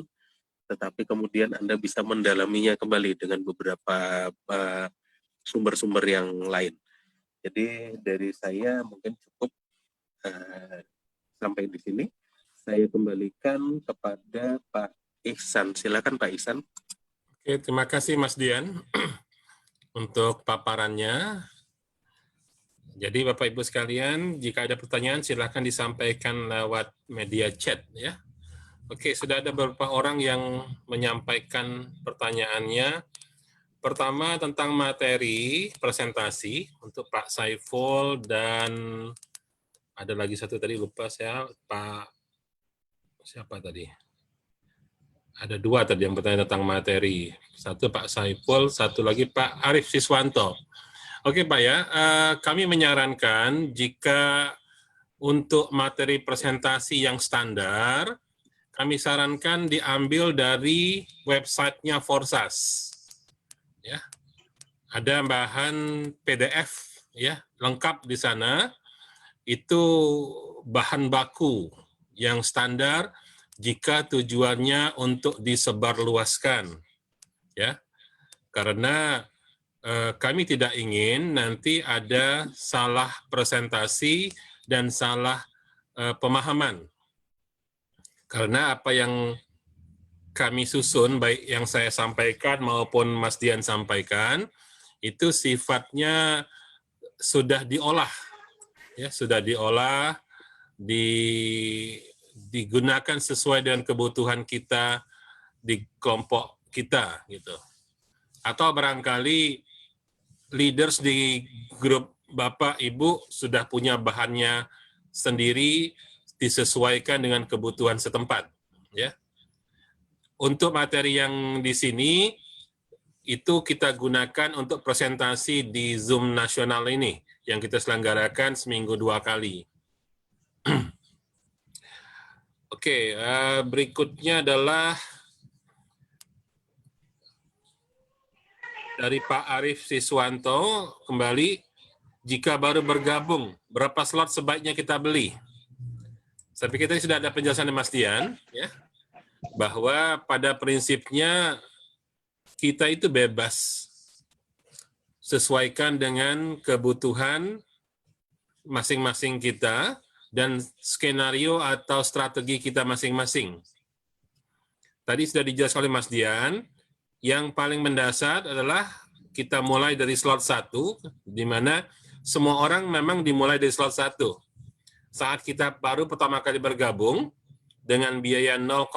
Tetapi kemudian Anda bisa mendalaminya kembali dengan beberapa sumber-sumber yang lain. Jadi dari saya mungkin cukup sampai di sini. Saya kembalikan kepada Pak Ihsan. Silakan Pak Ihsan. Oke, terima kasih Mas Dian untuk paparannya. Jadi Bapak Ibu sekalian, jika ada pertanyaan silakan disampaikan lewat media chat ya. Oke, sudah ada beberapa orang yang menyampaikan pertanyaannya. Pertama tentang materi presentasi untuk Pak Saiful dan ada lagi satu tadi lupa saya, Pak siapa tadi? Ada dua tadi yang bertanya tentang materi. Satu Pak Saiful, satu lagi Pak Arif Siswanto. Oke Pak ya, kami menyarankan jika untuk materi presentasi yang standar, kami sarankan diambil dari websitenya Forsas. Ya, ada bahan PDF ya lengkap di sana. Itu bahan baku yang standar jika tujuannya untuk disebarluaskan. ya. Karena kami tidak ingin nanti ada salah presentasi dan salah pemahaman. Karena apa yang kami susun, baik yang saya sampaikan maupun Mas Dian sampaikan, itu sifatnya sudah diolah, ya, sudah diolah, digunakan sesuai dengan kebutuhan kita di kelompok kita, gitu. Atau barangkali leaders di grup Bapak, Ibu sudah punya bahannya sendiri, disesuaikan dengan kebutuhan setempat, ya. Untuk materi yang di sini, itu kita gunakan untuk presentasi di Zoom nasional ini, yang kita selenggarakan seminggu 2 kali. Oke, berikutnya adalah dari Pak Arief Siswanto, kembali, jika baru bergabung, berapa slot sebaiknya kita beli? Saya pikir tadi sudah ada penjelasan dari Mas Dian, ya, bahwa pada prinsipnya kita itu bebas, sesuaikan dengan kebutuhan masing-masing kita dan skenario atau strategi kita masing-masing. Tadi sudah dijelaskan oleh Mas Dian, yang paling mendasar adalah kita mulai dari slot 1, di mana semua orang memang dimulai dari slot 1. Saat kita baru pertama kali bergabung, dengan biaya 0,05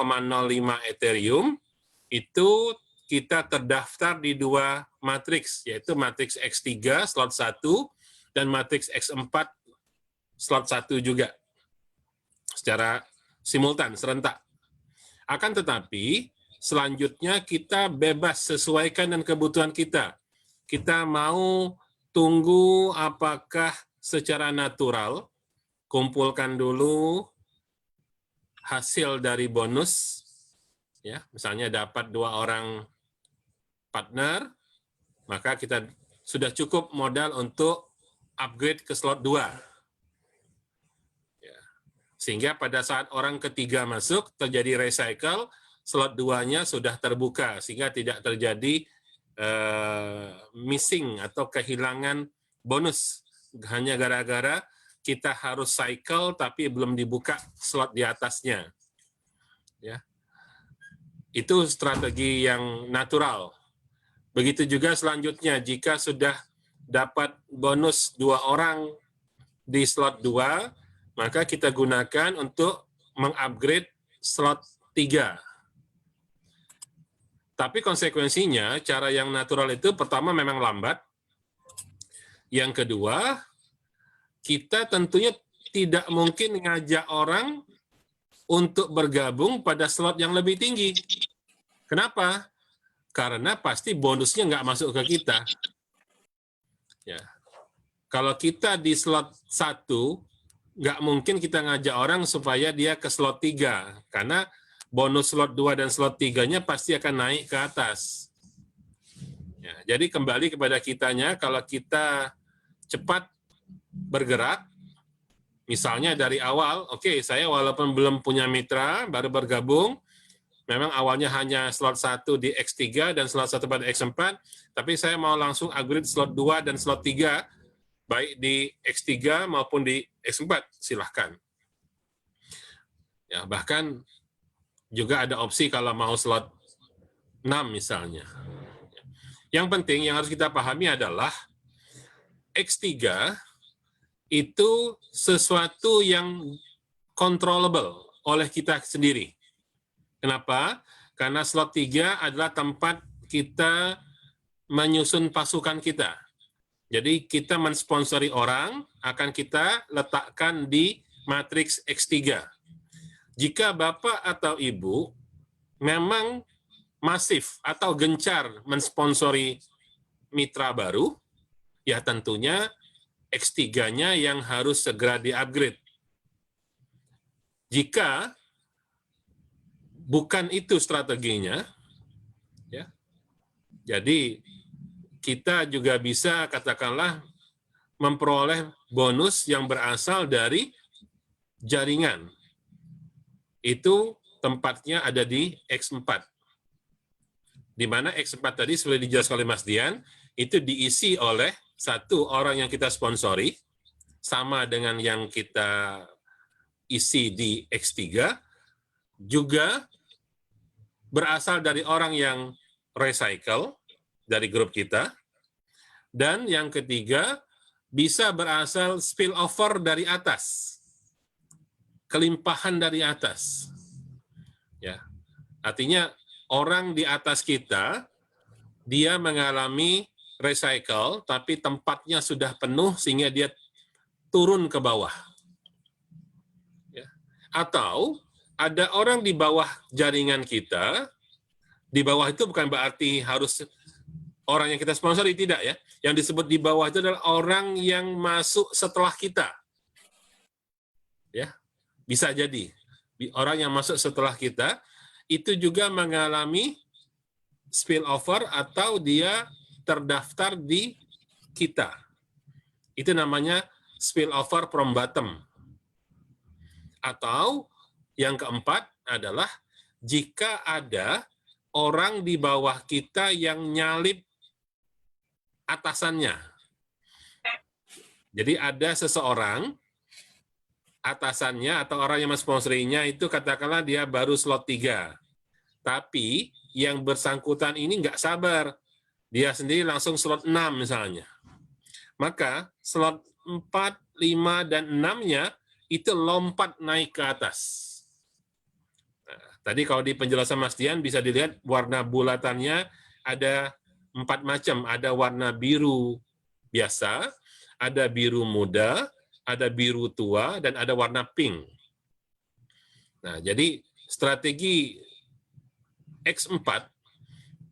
Ethereum, itu kita terdaftar di 2 matriks, yaitu matriks X3 slot 1 dan matriks X4 slot 1 juga, secara simultan, serentak. Akan tetapi, selanjutnya kita bebas sesuaikan dengan kebutuhan kita. Kita mau tunggu apakah secara natural, kumpulkan dulu hasil dari bonus, ya, misalnya dapat 2 orang partner, maka kita sudah cukup modal untuk upgrade ke slot 2. Ya. Sehingga pada saat orang ketiga masuk, terjadi recycle, slot 2-nya sudah terbuka, sehingga tidak terjadi missing atau kehilangan bonus, hanya gara-gara kita harus cycle tapi belum dibuka slot di atasnya. Ya. Itu strategi yang natural. Begitu juga selanjutnya, jika sudah dapat bonus 2 orang di slot 2, maka kita gunakan untuk mengupgrade slot 3. Tapi konsekuensinya, cara yang natural itu pertama memang lambat. Yang kedua, kita tentunya tidak mungkin ngajak orang untuk bergabung pada slot yang lebih tinggi. Kenapa? Karena pasti bonusnya nggak masuk ke kita. Ya. Kalau kita di slot 1, nggak mungkin kita ngajak orang supaya dia ke slot 3, karena bonus slot 2 dan slot 3-nya pasti akan naik ke atas. Ya, jadi kembali kepada kitanya, kalau kita cepat bergerak, misalnya dari awal, oke, saya walaupun belum punya mitra, baru bergabung, memang awalnya hanya slot 1 di X3 dan slot 1 pada X4, tapi saya mau langsung upgrade slot 2 dan slot 3, baik di X3 maupun di X4, silahkan. Ya, bahkan juga ada opsi kalau mau slot 6 misalnya. Yang penting yang harus kita pahami adalah X3 itu sesuatu yang controllable oleh kita sendiri. Kenapa? Karena slot 3 adalah tempat kita menyusun pasukan kita. Jadi kita mensponsori orang, akan kita letakkan di matriks X3. Jika Bapak atau Ibu memang masif atau gencar mensponsori mitra baru, ya tentunya X3-nya yang harus segera di-upgrade. Jika bukan itu strateginya, ya, jadi kita juga bisa katakanlah memperoleh bonus yang berasal dari jaringan. Itu tempatnya ada di X4. Di mana X4 tadi sudah dijelaskan oleh Mas Dian, itu diisi oleh satu orang yang kita sponsori, sama dengan yang kita isi di X3, juga berasal dari orang yang recycle dari grup kita, dan yang ketiga bisa berasal spillover dari atas, kelimpahan dari atas. Ya, artinya orang di atas kita dia mengalami recycle, tapi tempatnya sudah penuh sehingga dia turun ke bawah. Ya. Atau ada orang di bawah jaringan kita, di bawah itu bukan berarti harus orang yang kita sponsori, tidak ya. Yang disebut di bawah itu adalah orang yang masuk setelah kita. Ya, bisa jadi orang yang masuk setelah kita itu juga mengalami spillover atau dia terdaftar di kita. Itu namanya spillover from bottom. Atau yang keempat adalah jika ada orang di bawah kita yang nyalip atasannya. Jadi ada seseorang, atasannya atau orang yang mensponsorinya itu katakanlah dia baru slot 3. Tapi yang bersangkutan ini nggak sabar. Dia sendiri langsung slot 6 misalnya. Maka slot 4, 5, dan 6-nya itu lompat naik ke atas. Nah, tadi kalau di penjelasan Mas Dian bisa dilihat warna bulatannya ada 4 macam. Ada warna biru biasa, ada biru muda, ada biru tua, dan ada warna pink. Nah, jadi strategi X4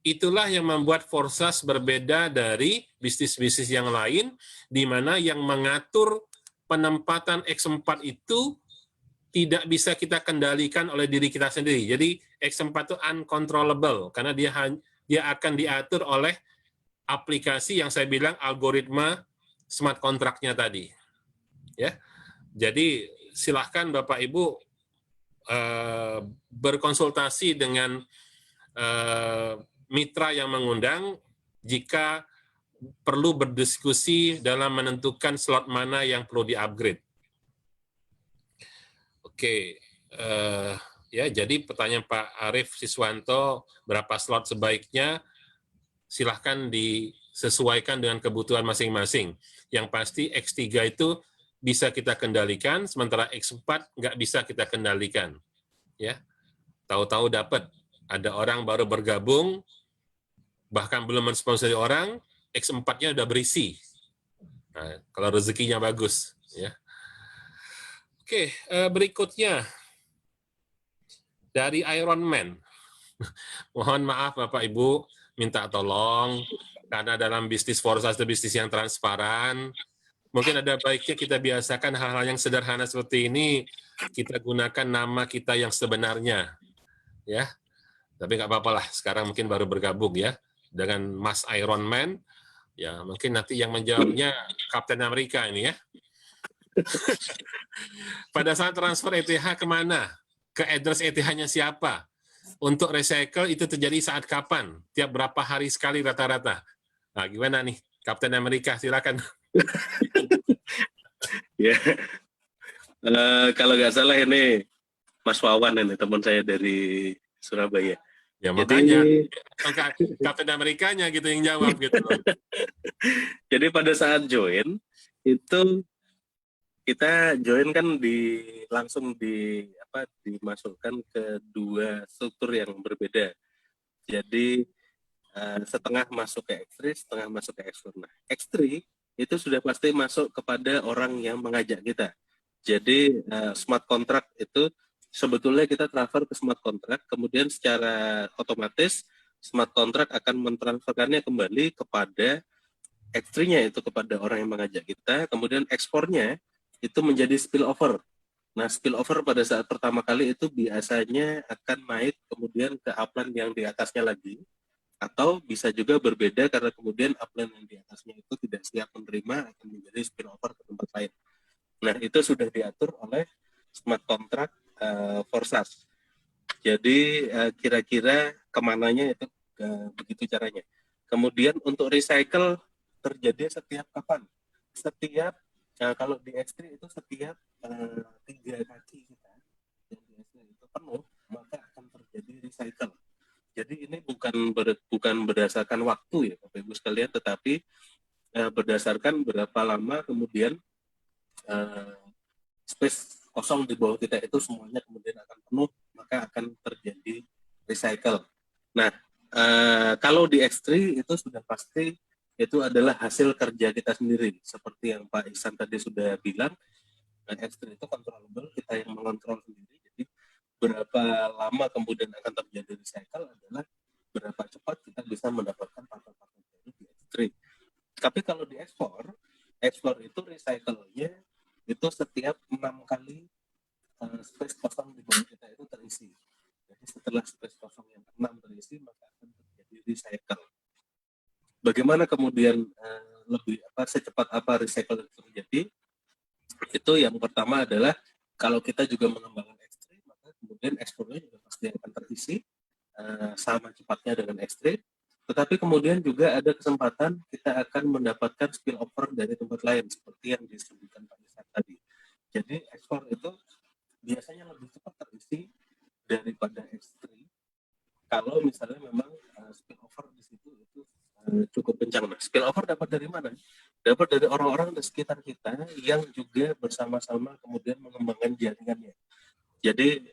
itulah yang membuat Forsas berbeda dari bisnis-bisnis yang lain, di mana yang mengatur penempatan X4 itu tidak bisa kita kendalikan oleh diri kita sendiri. Jadi X4 itu uncontrollable, karena dia akan diatur oleh aplikasi yang saya bilang algoritma smart contract-nya tadi. Ya, jadi silahkan Bapak Ibu berkonsultasi dengan mitra yang mengundang jika perlu berdiskusi dalam menentukan slot mana yang perlu di-upgrade. Oke, ya jadi pertanyaan Pak Arief Siswanto, berapa slot sebaiknya? Silahkan disesuaikan dengan kebutuhan masing-masing. Yang pasti X3 itu bisa kita kendalikan, sementara X4 nggak bisa kita kendalikan. Ya, tahu-tahu dapat. Ada orang baru bergabung, bahkan belum mensponsori orang, X4-nya udah berisi. Nah, kalau rezekinya bagus. Ya. Oke, berikutnya. Dari Iron Man. Mohon maaf Bapak Ibu, minta tolong, karena dalam bisnis Forsas itu bisnis yang transparan, mungkin ada baiknya kita biasakan hal-hal yang sederhana seperti ini, kita gunakan nama kita yang sebenarnya. Ya. Tapi nggak apa-apa lah, sekarang mungkin baru bergabung ya, dengan Mas Iron Man, ya mungkin nanti yang menjawabnya Kapten Amerika ini ya. Pada saat transfer ETH kemana? Ke address ETH-nya siapa? Untuk recycle itu terjadi saat kapan? Tiap berapa hari sekali rata-rata? Nah, gimana nih? Kapten Amerika, silakan. Ya, kalau nggak salah ini Mas Wawan ini teman saya dari Surabaya. Ya makanya Kapten Amerikanya gitu yang jawab gitu. Jadi pada saat join itu kita join kan langsung dimasukkan ke dua struktur yang berbeda. Jadi setengah masuk ke X3, setengah masuk ke X4. Nah, X3 itu sudah pasti masuk kepada orang yang mengajak kita. Jadi smart contract itu sebetulnya kita transfer ke smart contract, kemudian secara otomatis smart contract akan mentransferkannya kembali kepada X3-nya, itu kepada orang yang mengajak kita, kemudian ekspornya itu menjadi spillover. Nah, spillover pada saat pertama kali itu biasanya akan naik kemudian ke upline yang di atasnya lagi, atau bisa juga berbeda karena kemudian upline yang di atasnya itu tidak siap menerima, akan menjadi spillover ke tempat lain. Nah, itu sudah diatur oleh smart contract Forsas. Jadi kira-kira kemananya itu begitu caranya. Kemudian untuk recycle terjadi setiap kapan? Setiap kalau di X3 itu setiap 3 kaki kita yang di X3 itu penuh, maka akan terjadi recycle. Jadi ini bukan berdasarkan waktu ya Bapak Ibu sekalian, tetapi berdasarkan berapa lama kemudian space kosong di bawah kita itu semuanya kemudian akan penuh, maka akan terjadi recycle. Nah, kalau di X3 itu sudah pasti itu adalah hasil kerja kita sendiri. Seperti yang Pak Ihsan tadi sudah bilang, X3 itu controllable, kita yang mengontrol sendiri. Jadi berapa lama kemudian akan terjadi recycle adalah berapa cepat kita bisa mendapatkan part-part baru di X3. Tapi kalau di X4 itu recycle-nya itu setiap 6 kali space kosong di bawah kita itu terisi. Jadi setelah space kosong yang 6 terisi, maka akan terjadi recycle. Bagaimana kemudian secepat apa recycle itu terjadi? Itu yang pertama adalah kalau kita juga mengembangkan X3, maka kemudian ekspornya juga pasti akan terisi sama cepatnya dengan X3. Tetapi kemudian juga ada kesempatan kita akan mendapatkan spillover dari tempat lain seperti yang disebutkan Pak Ihsan tadi. Jadi ekspor itu biasanya lebih cepat terisi daripada X3 kalau misalnya memang spillover di situ itu cukup kencang. Nah, spillover dapat dari mana? Dapat dari orang-orang di sekitar kita yang juga bersama-sama kemudian mengembangkan jaringannya. Jadi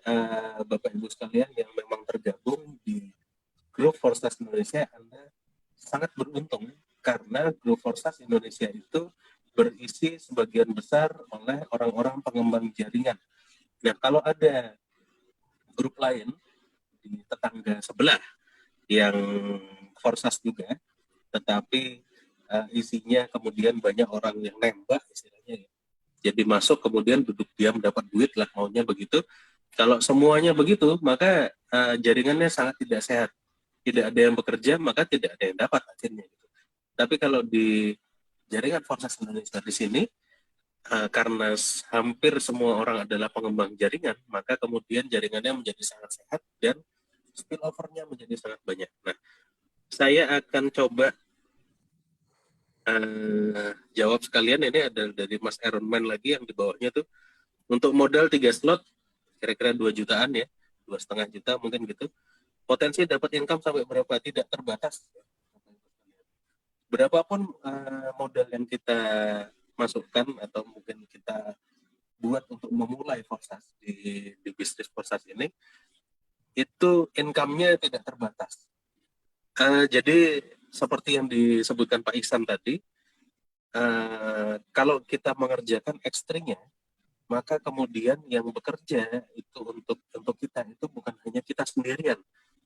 Bapak Ibu sekalian yang memang tergabung di Grup Forsas Indonesia, Anda sangat beruntung karena Grup Forsas Indonesia itu berisi sebagian besar oleh orang-orang pengembang jaringan. Nah, kalau ada grup lain di tetangga sebelah yang Forsas juga, tetapi isinya kemudian banyak orang yang nembak istilahnya ya. Jadi masuk kemudian duduk diam dapat duit lah, maunya begitu. Kalau semuanya begitu, maka jaringannya sangat tidak sehat. Tidak ada yang bekerja, maka tidak ada yang dapat akhirnya. Tapi kalau di jaringan Forsas Indonesia di sini, karena hampir semua orang adalah pengembang jaringan, maka kemudian jaringannya menjadi sangat sehat dan spillover-nya menjadi sangat banyak. Nah, saya akan coba jawab sekalian. Ini ada dari Mas Ironman lagi yang di bawahnya tuh. Untuk modal 3 slot, kira-kira 2 jutaan ya, 2,5 juta mungkin gitu. Potensi dapat income sampai berapa? Tidak terbatas. Berapapun modal yang kita masukkan atau mungkin kita buat untuk memulai Forsas di bisnis Forsas ini, itu income-nya tidak terbatas. Jadi seperti yang disebutkan Pak Ihsan tadi, kalau kita mengerjakan X3-nya, maka kemudian yang bekerja itu untuk kita itu bukan hanya kita sendirian,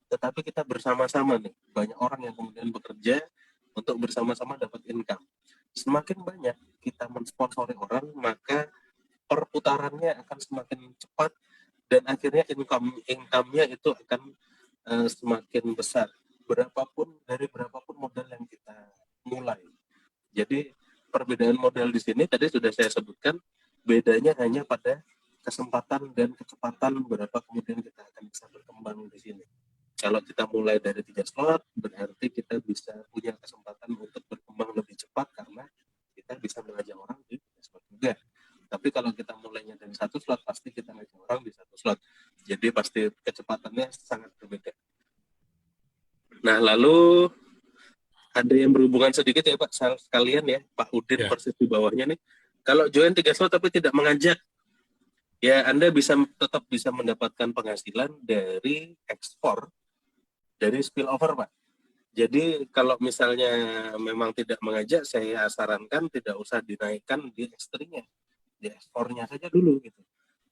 tetapi kita bersama-sama nih. Banyak orang yang kemudian bekerja untuk bersama-sama dapat income. Semakin banyak kita mensponsori orang, maka perputarannya akan semakin cepat dan akhirnya income-nya itu akan semakin besar. Dari berapapun modal yang kita mulai. Jadi perbedaan modal di sini tadi sudah saya sebutkan, bedanya hanya pada kesempatan dan kecepatan berapa kemudian kita akan bisa berkembang di sini. Kalau kita mulai dari 3 slot, berarti kita bisa punya kesempatan untuk berkembang lebih cepat karena kita bisa mengajak orang di 3 slot juga. Tapi kalau kita mulainya dari 1 slot, pasti kita ngajak orang di 1 slot. Jadi pasti kecepatannya sangat berbeda. Nah, lalu ada yang berhubungan sedikit ya Pak, sekalian ya, Pak Udin persis di bawahnya nih. Kalau join 3 slot tapi tidak mengajak, ya Anda tetap bisa mendapatkan penghasilan dari ekspor, dari spillover Pak. Jadi kalau misalnya memang tidak mengajak, saya sarankan tidak usah dinaikkan di X3-nya, di ekspornya saja dulu gitu.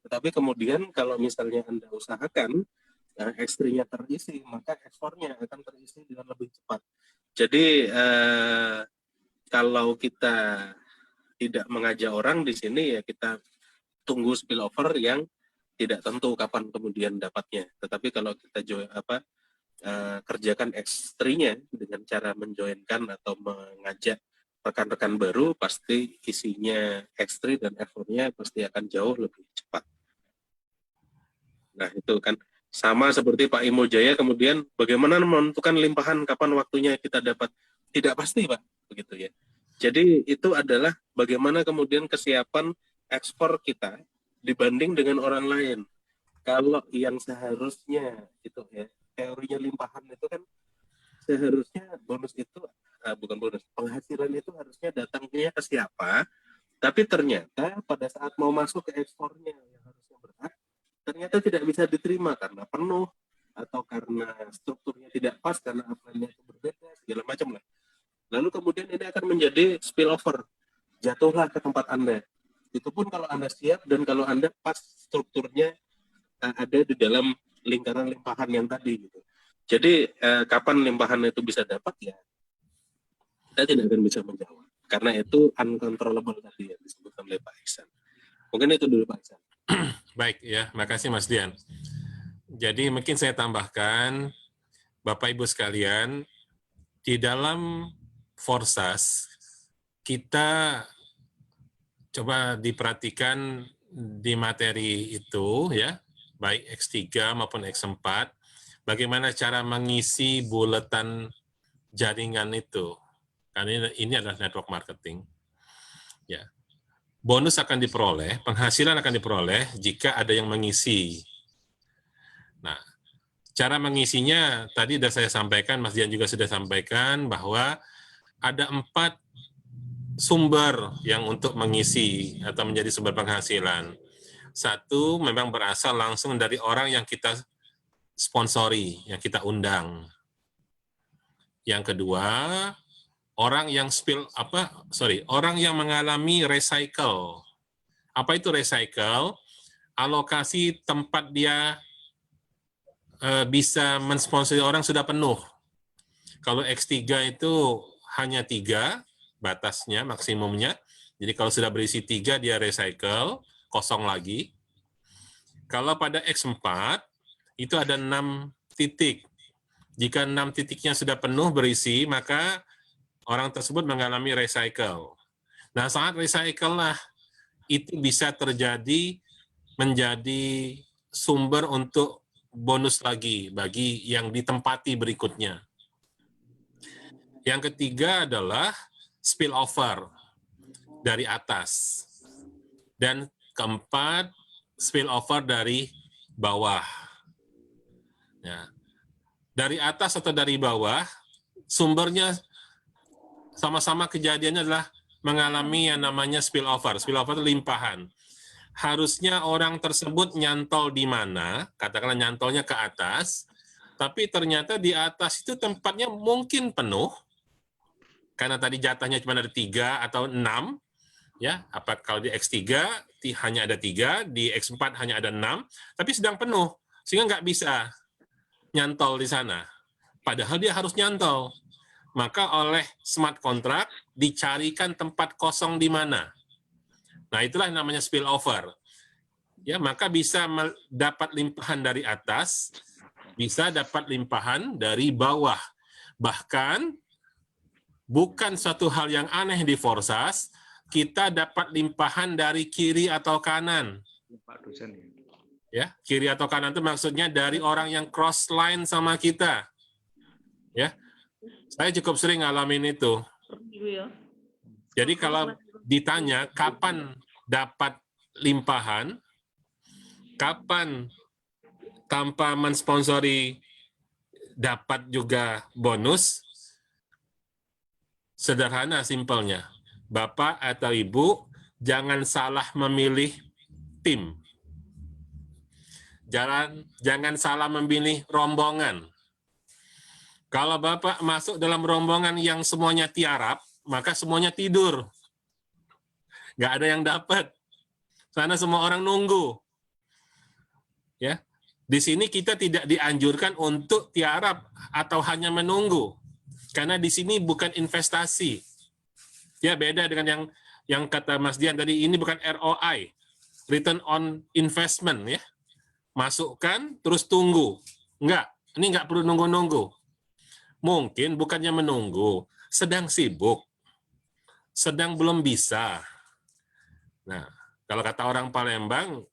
Tetapi kemudian kalau misalnya Anda usahakan X3-nya terisi, maka ekspornya akan terisi dengan lebih cepat. Jadi kalau kita tidak mengajak orang di sini, ya kita tunggu spillover yang tidak tentu kapan kemudian dapatnya. Tetapi kalau kita kerjakan X3-nya dengan cara menjoinkan atau mengajak rekan-rekan baru, pasti isinya X3 dan F4-nya pasti akan jauh lebih cepat. Nah, itu kan Sama seperti Pak Imo Jaya, kemudian bagaimana menentukan limpahan, kapan waktunya kita dapat, tidak pasti Pak, begitu ya. Jadi itu adalah bagaimana kemudian kesiapan ekspor kita dibanding dengan orang lain. Kalau yang seharusnya itu ya, teorinya limpahan itu kan seharusnya bonus itu bukan bonus, penghasilan itu harusnya datangnya ke siapa, tapi ternyata pada saat mau masuk ke ekspornya yang harusnya berhak, ternyata tidak bisa diterima karena penuh atau karena strukturnya tidak pas, karena upline-nya itu berbeda, segala macam lah. Lalu kemudian ini akan menjadi spillover, jatuhlah ke tempat Anda. Itu pun kalau Anda siap dan kalau Anda pas strukturnya ada di dalam lingkaran limpahan yang tadi gitu. Jadi kapan limpahan itu bisa dapat ya kita tidak akan bisa menjawab karena itu uncontrollable tadi yang disebutkan oleh Pak Ihsan. Mungkin itu dulu Pak Ihsan. Baik ya, makasih Mas Dian. Jadi mungkin saya tambahkan, Bapak Ibu sekalian, di dalam Forsas kita coba diperhatikan di materi itu ya, baik X3 maupun X4, bagaimana cara mengisi buletan jaringan itu. Karena ini adalah network marketing. Ya. Bonus akan diperoleh, penghasilan akan diperoleh jika ada yang mengisi. Nah, cara mengisinya tadi sudah saya sampaikan, Mas Dian juga sudah sampaikan bahwa ada 4 sumber yang untuk mengisi atau menjadi sumber penghasilan. Satu, memang berasal langsung dari orang yang kita sponsori, yang kita undang. Yang kedua, orang yang orang yang mengalami recycle. Apa itu recycle? Alokasi tempat dia bisa mensponsori orang sudah penuh. Kalau X3 itu hanya 3 batasnya, maksimumnya. Jadi kalau sudah berisi 3 dia recycle, kosong lagi. Kalau pada X4 itu ada 6 titik. Jika 6 titiknya sudah penuh berisi, maka orang tersebut mengalami recycle. Nah, saat recycle lah itu bisa terjadi menjadi sumber untuk bonus lagi bagi yang ditempati berikutnya. Yang ketiga adalah spillover dari atas. Dan keempat, spillover dari bawah. Ya. Dari atas atau dari bawah, sumbernya sama-sama kejadiannya adalah mengalami yang namanya spillover. Spillover itu limpahan. Harusnya orang tersebut nyantol di mana, katakanlah nyantolnya ke atas, tapi ternyata di atas itu tempatnya mungkin penuh, karena tadi jatahnya cuma ada 3 atau 6, ya, apa kalau di X3 hanya ada 3, di X4 hanya ada 6, tapi sedang penuh, sehingga nggak bisa nyantol di sana. Padahal dia harus nyantol. Maka oleh smart contract dicarikan tempat kosong di mana. Nah, itulah yang namanya spillover. Ya, maka bisa dapat limpahan dari atas, bisa dapat limpahan dari bawah. Bahkan bukan suatu hal yang aneh di Forsas, kita dapat limpahan dari kiri atau kanan. Pak dosen. Ya, kiri atau kanan itu maksudnya dari orang yang cross line sama kita. Ya. Saya cukup sering ngalamin itu. Jadi kalau ditanya kapan dapat limpahan, kapan tanpa mensponsori dapat juga bonus, sederhana simpelnya. Bapak atau Ibu jangan salah memilih tim. Jangan salah memilih rombongan. Kalau Bapak masuk dalam rombongan yang semuanya tiarap, maka semuanya tidur. Nggak ada yang dapat. Karena semua orang nunggu. Ya, di sini kita tidak dianjurkan untuk tiarap atau hanya menunggu. Karena di sini bukan investasi. Ya, beda dengan yang kata Mas Dian tadi, ini bukan ROI, return on investment ya. Masukkan terus tunggu. Enggak, ini enggak perlu nunggu-nunggu. Mungkin bukannya menunggu, sedang sibuk, sedang belum bisa. Nah, kalau kata orang Palembang,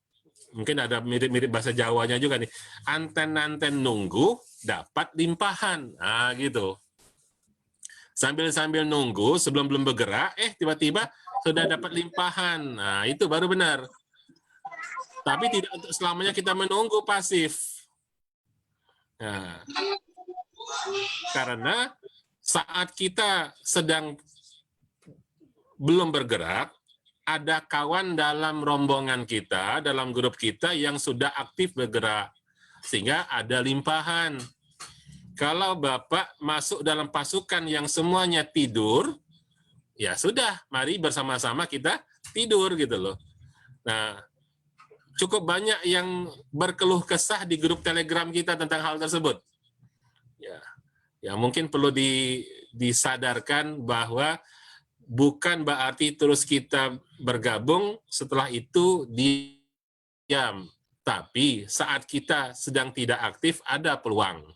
mungkin ada mirip-mirip bahasa Jawanya juga nih. Anten-anten nunggu dapat limpahan. Nah, gitu. Sambil-sambil nunggu sebelum belum bergerak, tiba-tiba sudah dapat limpahan. Nah, itu baru benar. Tapi tidak untuk selamanya kita menunggu pasif. Nah, karena saat kita sedang belum bergerak, ada kawan dalam rombongan kita, dalam grup kita yang sudah aktif bergerak. Sehingga ada limpahan. Kalau Bapak masuk dalam pasukan yang semuanya tidur, ya sudah, mari bersama-sama kita tidur gitu loh. Nah, cukup banyak yang berkeluh kesah di grup Telegram kita tentang hal tersebut. Ya mungkin perlu disadarkan bahwa bukan berarti terus kita bergabung, setelah itu diam. Tapi saat kita sedang tidak aktif, ada peluang.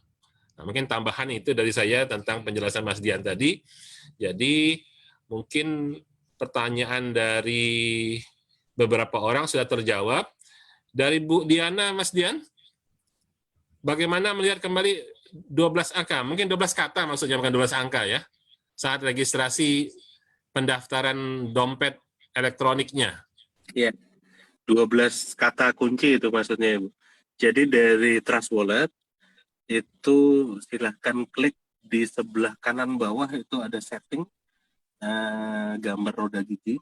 Nah, mungkin tambahan itu dari saya tentang penjelasan Mas Dian tadi. Jadi mungkin pertanyaan dari beberapa orang sudah terjawab. Dari Bu Diana, Mas Dian, bagaimana melihat kembali 12 angka? Mungkin 12 kata maksudnya, bukan 12 angka ya. Saat registrasi pendaftaran dompet elektroniknya. Ya, 12 kata kunci itu maksudnya, Ibu. Jadi dari Trust Wallet, itu silahkan klik di sebelah kanan bawah, itu ada setting, gambar roda gigi.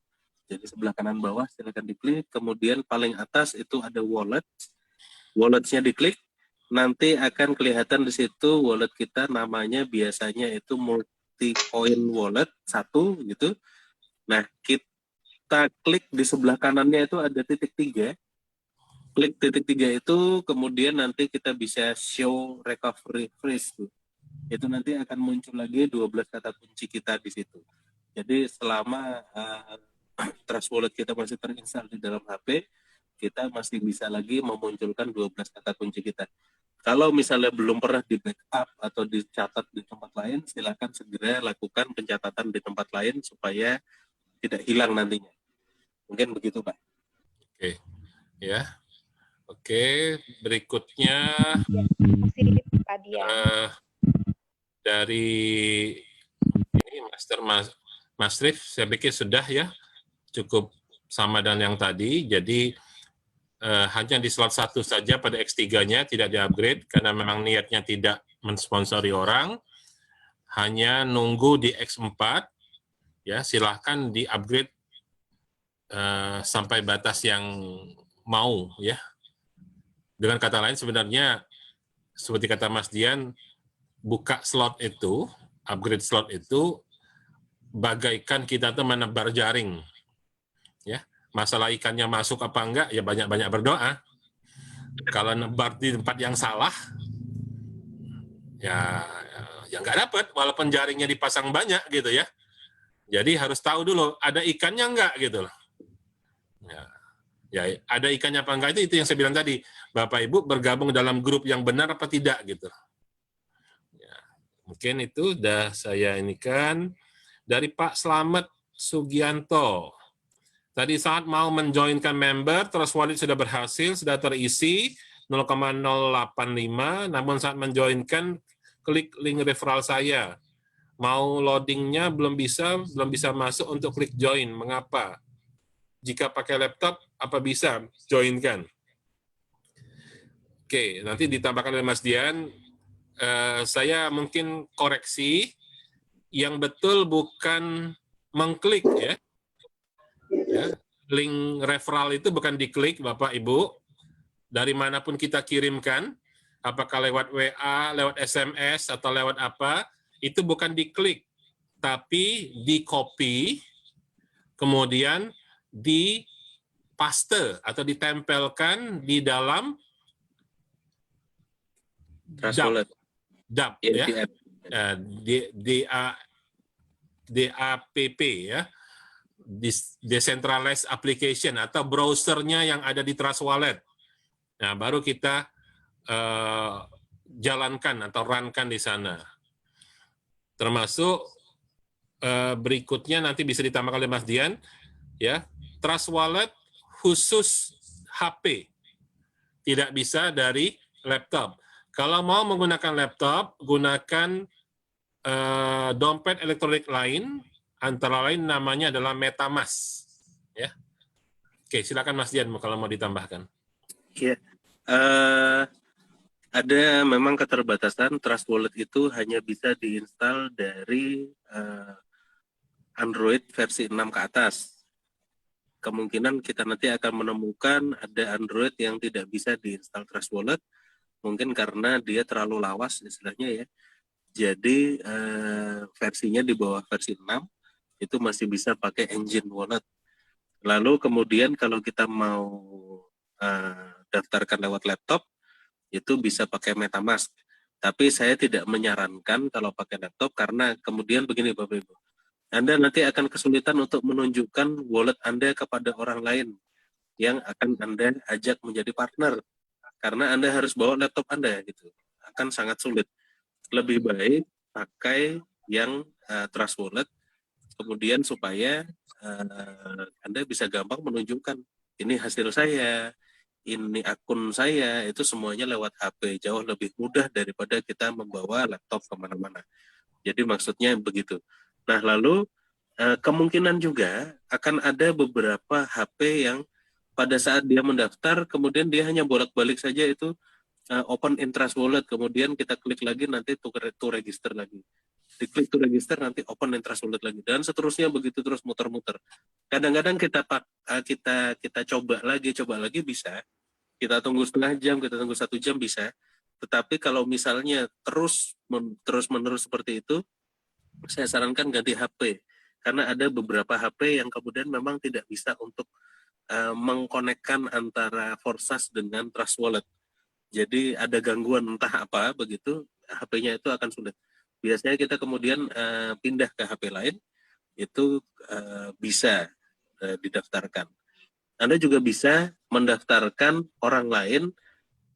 Jadi sebelah kanan bawah silahkan diklik, kemudian paling atas itu ada wallet. Walletnya diklik, nanti akan kelihatan di situ wallet kita, namanya biasanya itu multi coin wallet 1 gitu. Nah, kita klik di sebelah kanannya itu ada titik 3. Klik titik 3 itu, kemudian nanti kita bisa show recovery phrase. Itu nanti akan muncul lagi 12 kata kunci kita di situ. Jadi selama Trust Wallet kita masih terinstall di dalam HP, kita masih bisa lagi memunculkan 12 kata kunci kita. Kalau misalnya belum pernah di backup atau dicatat di tempat lain, silakan segera lakukan pencatatan di tempat lain supaya tidak hilang nantinya. Mungkin begitu, Pak. Oke, ya. Oke, berikutnya dari ini Mas Rif, saya pikir sudah ya, cukup sama dengan yang tadi. Jadi hanya di slot 1 saja pada X3-nya tidak di-upgrade karena memang niatnya tidak mensponsori orang. Hanya nunggu di X4, ya silahkan di-upgrade sampai batas yang mau ya. Dengan kata lain sebenarnya seperti kata Mas Dian, buka slot itu, upgrade slot itu bagaikan kita tuh menebar jaring. Ya, masalah ikannya masuk apa enggak ya banyak-banyak berdoa. Kalau nebar di tempat yang salah ya enggak dapat walaupun jaringnya dipasang banyak gitu ya. Jadi harus tahu dulu ada ikannya enggak gitu loh. Ya, ada ikannya apa enggak itu yang saya bilang tadi. Bapak Ibu bergabung dalam grup yang benar apa tidak gitu. Ya, mungkin itu sudah saya inikan dari Pak Slamet Sugianto. Tadi saat mau menjoinkan member, Trust Wallet sudah berhasil, sudah terisi 0,085, namun saat menjoinkan klik link referral saya. Mau loadingnya belum bisa masuk untuk klik join. Mengapa? Jika pakai laptop, apa bisa joinkan? Oke, nanti ditambahkan oleh Mas Dian. Saya mungkin koreksi, yang betul bukan mengklik ya. Link referral itu bukan diklik, Bapak Ibu. Dari manapun kita kirimkan, apakah lewat WA, lewat SMS, atau lewat apa, itu bukan diklik, tapi di-copy, kemudian di-paste atau ditempelkan di dalam DApp ya, DAPP ya, Decentralized Application atau browsernya yang ada di Trust Wallet. Nah, baru kita jalankan atau runkan di sana. Termasuk berikutnya nanti bisa ditambahkan oleh Mas Dian, ya, Trust Wallet khusus HP. tidak bisa dari laptop. Kalau mau menggunakan laptop, gunakan dompet elektronik lain, antara lain namanya adalah MetaMask. Ya. Oke, silakan Mas Dian kalau mau ditambahkan. Ya, ada memang keterbatasan. Trust Wallet itu hanya bisa diinstal dari Android versi 6 ke atas. Kemungkinan kita nanti akan menemukan ada Android yang tidak bisa diinstal Trust Wallet, mungkin karena dia terlalu lawas istilahnya ya. Jadi versinya di bawah versi 6 itu masih bisa pakai engine wallet. Lalu kemudian kalau kita mau daftarkan lewat laptop, itu bisa pakai MetaMask. Tapi saya tidak menyarankan kalau pakai laptop karena kemudian begini Bapak Ibu. Anda nanti akan kesulitan untuk menunjukkan wallet Anda kepada orang lain yang akan Anda ajak menjadi partner. Karena Anda harus bawa laptop Anda gitu. Akan sangat sulit. Lebih baik pakai yang Trust Wallet, kemudian supaya Anda bisa gampang menunjukkan ini hasil saya, ini akun saya, itu semuanya lewat HP, jauh lebih mudah daripada kita membawa laptop kemana-mana. Jadi maksudnya begitu. Nah lalu kemungkinan juga akan ada beberapa HP yang pada saat dia mendaftar, kemudian dia hanya bolak-balik saja itu open in Trust Wallet, kemudian kita klik lagi nanti to register lagi. Diklik to register nanti open in Trust Wallet lagi dan seterusnya begitu terus muter-muter. Kadang-kadang kita coba lagi bisa. Kita tunggu setengah jam, kita tunggu 1 jam bisa. Tetapi kalau misalnya terus-menerus seperti itu, saya sarankan ganti HP. Karena ada beberapa HP yang kemudian memang tidak bisa untuk mengkonekkan antara Forsas dengan Trust Wallet. Jadi ada gangguan entah apa begitu, HP-nya itu akan sulit. Biasanya kita kemudian pindah ke HP lain, itu bisa didaftarkan. Anda juga bisa mendaftarkan orang lain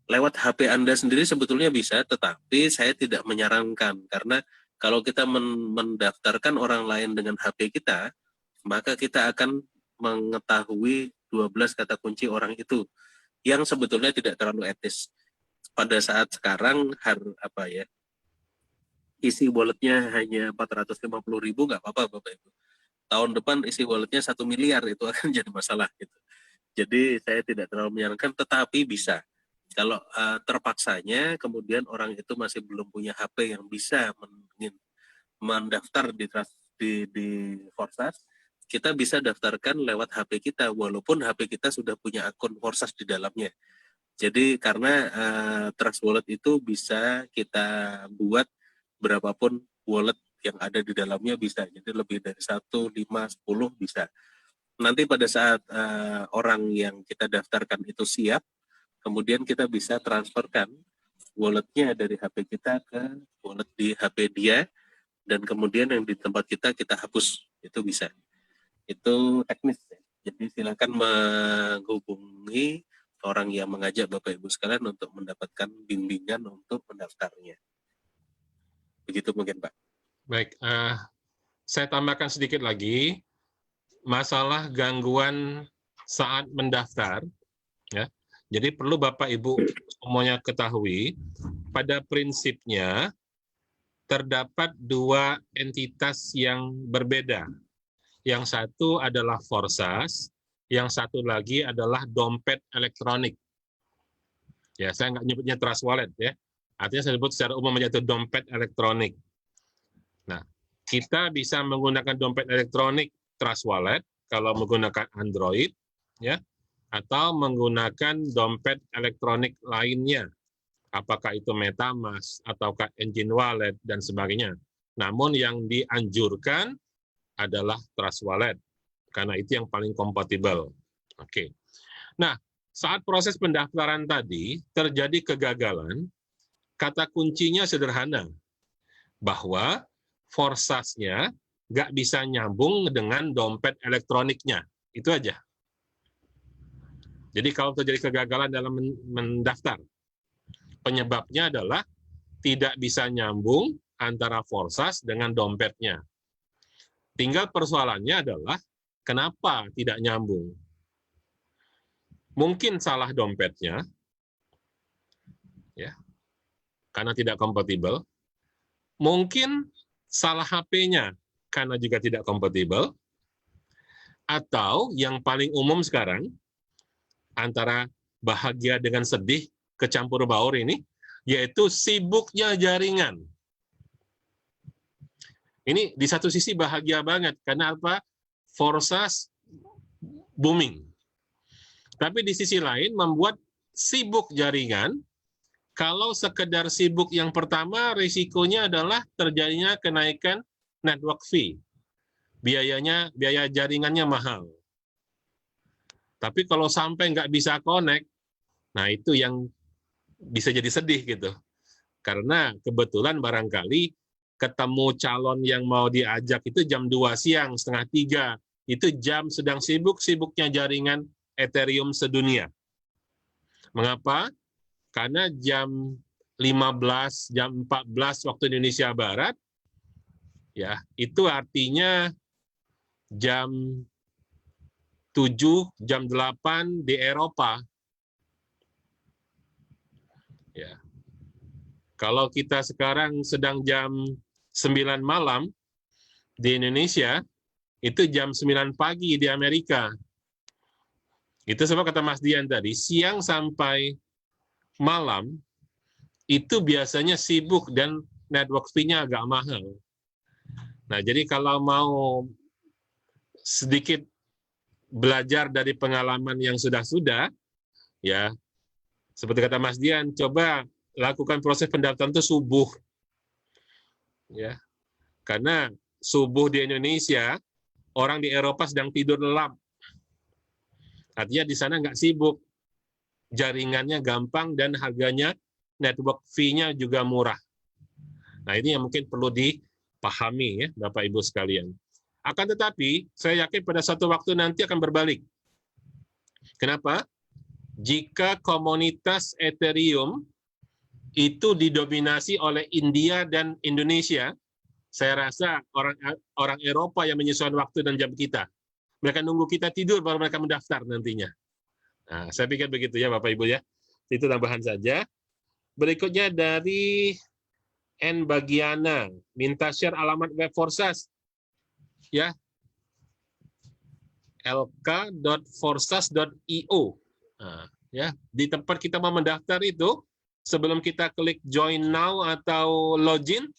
lewat HP Anda sendiri sebetulnya bisa, tetapi saya tidak menyarankan karena kalau kita mendaftarkan orang lain dengan HP kita, maka kita akan mengetahui 12 kata kunci orang itu yang sebetulnya tidak terlalu etis. Pada saat sekarang isi walletnya hanya 450.000 nggak apa-apa Bapak Ibu. Tahun depan isi walletnya 1 miliar itu akan jadi masalah gitu. Jadi saya tidak terlalu menyarankan, tetapi bisa. Kalau terpaksanya kemudian orang itu masih belum punya HP yang bisa mendaftar di Forsas, kita bisa daftarkan lewat HP kita walaupun HP kita sudah punya akun Forsas di dalamnya. Jadi karena Trust Wallet itu bisa kita buat berapapun wallet yang ada di dalamnya bisa. Jadi lebih dari 1, 5, 10 bisa. Nanti pada saat orang yang kita daftarkan itu siap, kemudian kita bisa transferkan walletnya dari HP kita ke wallet di HP dia, dan kemudian yang di tempat kita hapus. Itu bisa. Itu teknis. Jadi silakan menghubungi orang yang mengajak Bapak Ibu sekalian untuk mendapatkan bimbingan untuk mendaftarnya. Begitu mungkin Pak. Baik, saya tambahkan sedikit lagi. Masalah gangguan saat mendaftar, ya. Jadi perlu Bapak Ibu semuanya ketahui, pada prinsipnya terdapat 2 entitas yang berbeda. Yang satu adalah Forsas, yang satu lagi adalah dompet elektronik. Ya, saya nggak nyebutnya Trust Wallet ya. Artinya saya sebut secara umum aja itu dompet elektronik. Nah, kita bisa menggunakan dompet elektronik Trust Wallet kalau menggunakan Android, ya, atau menggunakan dompet elektronik lainnya, apakah itu MetaMask ataukah Engine Wallet dan sebagainya. Namun yang dianjurkan adalah Trust Wallet karena itu yang paling kompatibel. Oke. Nah, saat proses pendaftaran tadi terjadi kegagalan, kata kuncinya sederhana, bahwa Forsasnya nggak bisa nyambung dengan dompet elektroniknya. Itu aja. Jadi kalau terjadi kegagalan dalam mendaftar, penyebabnya adalah tidak bisa nyambung antara Forsas dengan dompetnya. Tinggal persoalannya adalah kenapa tidak nyambung. Mungkin salah dompetnya, karena tidak kompatibel, mungkin salah HP-nya karena juga tidak kompatibel, atau yang paling umum sekarang, antara bahagia dengan sedih kecampur baur ini, yaitu sibuknya jaringan. Ini di satu sisi bahagia banget, karena apa? Forsas booming. Tapi di sisi lain membuat sibuk jaringan. Kalau sekedar sibuk yang pertama, risikonya adalah terjadinya kenaikan network fee. Biaya jaringannya mahal. Tapi kalau sampai nggak bisa connect, nah itu yang bisa jadi sedih gitu. Karena kebetulan barangkali ketemu calon yang mau diajak itu jam 2 siang, setengah 3. Itu jam sedang sibuk-sibuknya jaringan Ethereum sedunia. Mengapa? Karena jam 15, jam 14 waktu Indonesia Barat, ya itu artinya jam 7, jam 8 di Eropa. Ya. Kalau kita sekarang sedang jam 9 malam di Indonesia, itu jam 9 pagi di Amerika. Itu sebab kata Mas Dian tadi, siang sampai malam itu biasanya sibuk dan network fee-nya agak mahal. Nah, jadi kalau mau sedikit belajar dari pengalaman yang sudah-sudah, ya, seperti kata Mas Dian, coba lakukan proses pendaftaran itu subuh. Ya. Karena subuh di Indonesia, orang di Eropa sedang tidur lelap. Artinya di sana nggak sibuk. Jaringannya gampang dan harganya network fee-nya juga murah. Nah, ini yang mungkin perlu dipahami ya, Bapak Ibu sekalian. Akan tetapi, saya yakin pada satu waktu nanti akan berbalik. Kenapa? Jika komunitas Ethereum itu didominasi oleh India dan Indonesia, saya rasa orang Eropa yang menyesuaikan waktu dan jam kita. Mereka nunggu kita tidur baru mereka mendaftar nantinya. Nah, saya pikir begitu ya Bapak Ibu ya. Itu tambahan saja. Berikutnya dari N Bagiana, minta share alamat web Forsas. Ya. lk.forsas.io. Nah, ya, di tempat kita mau mendaftar itu, sebelum kita klik join now atau login,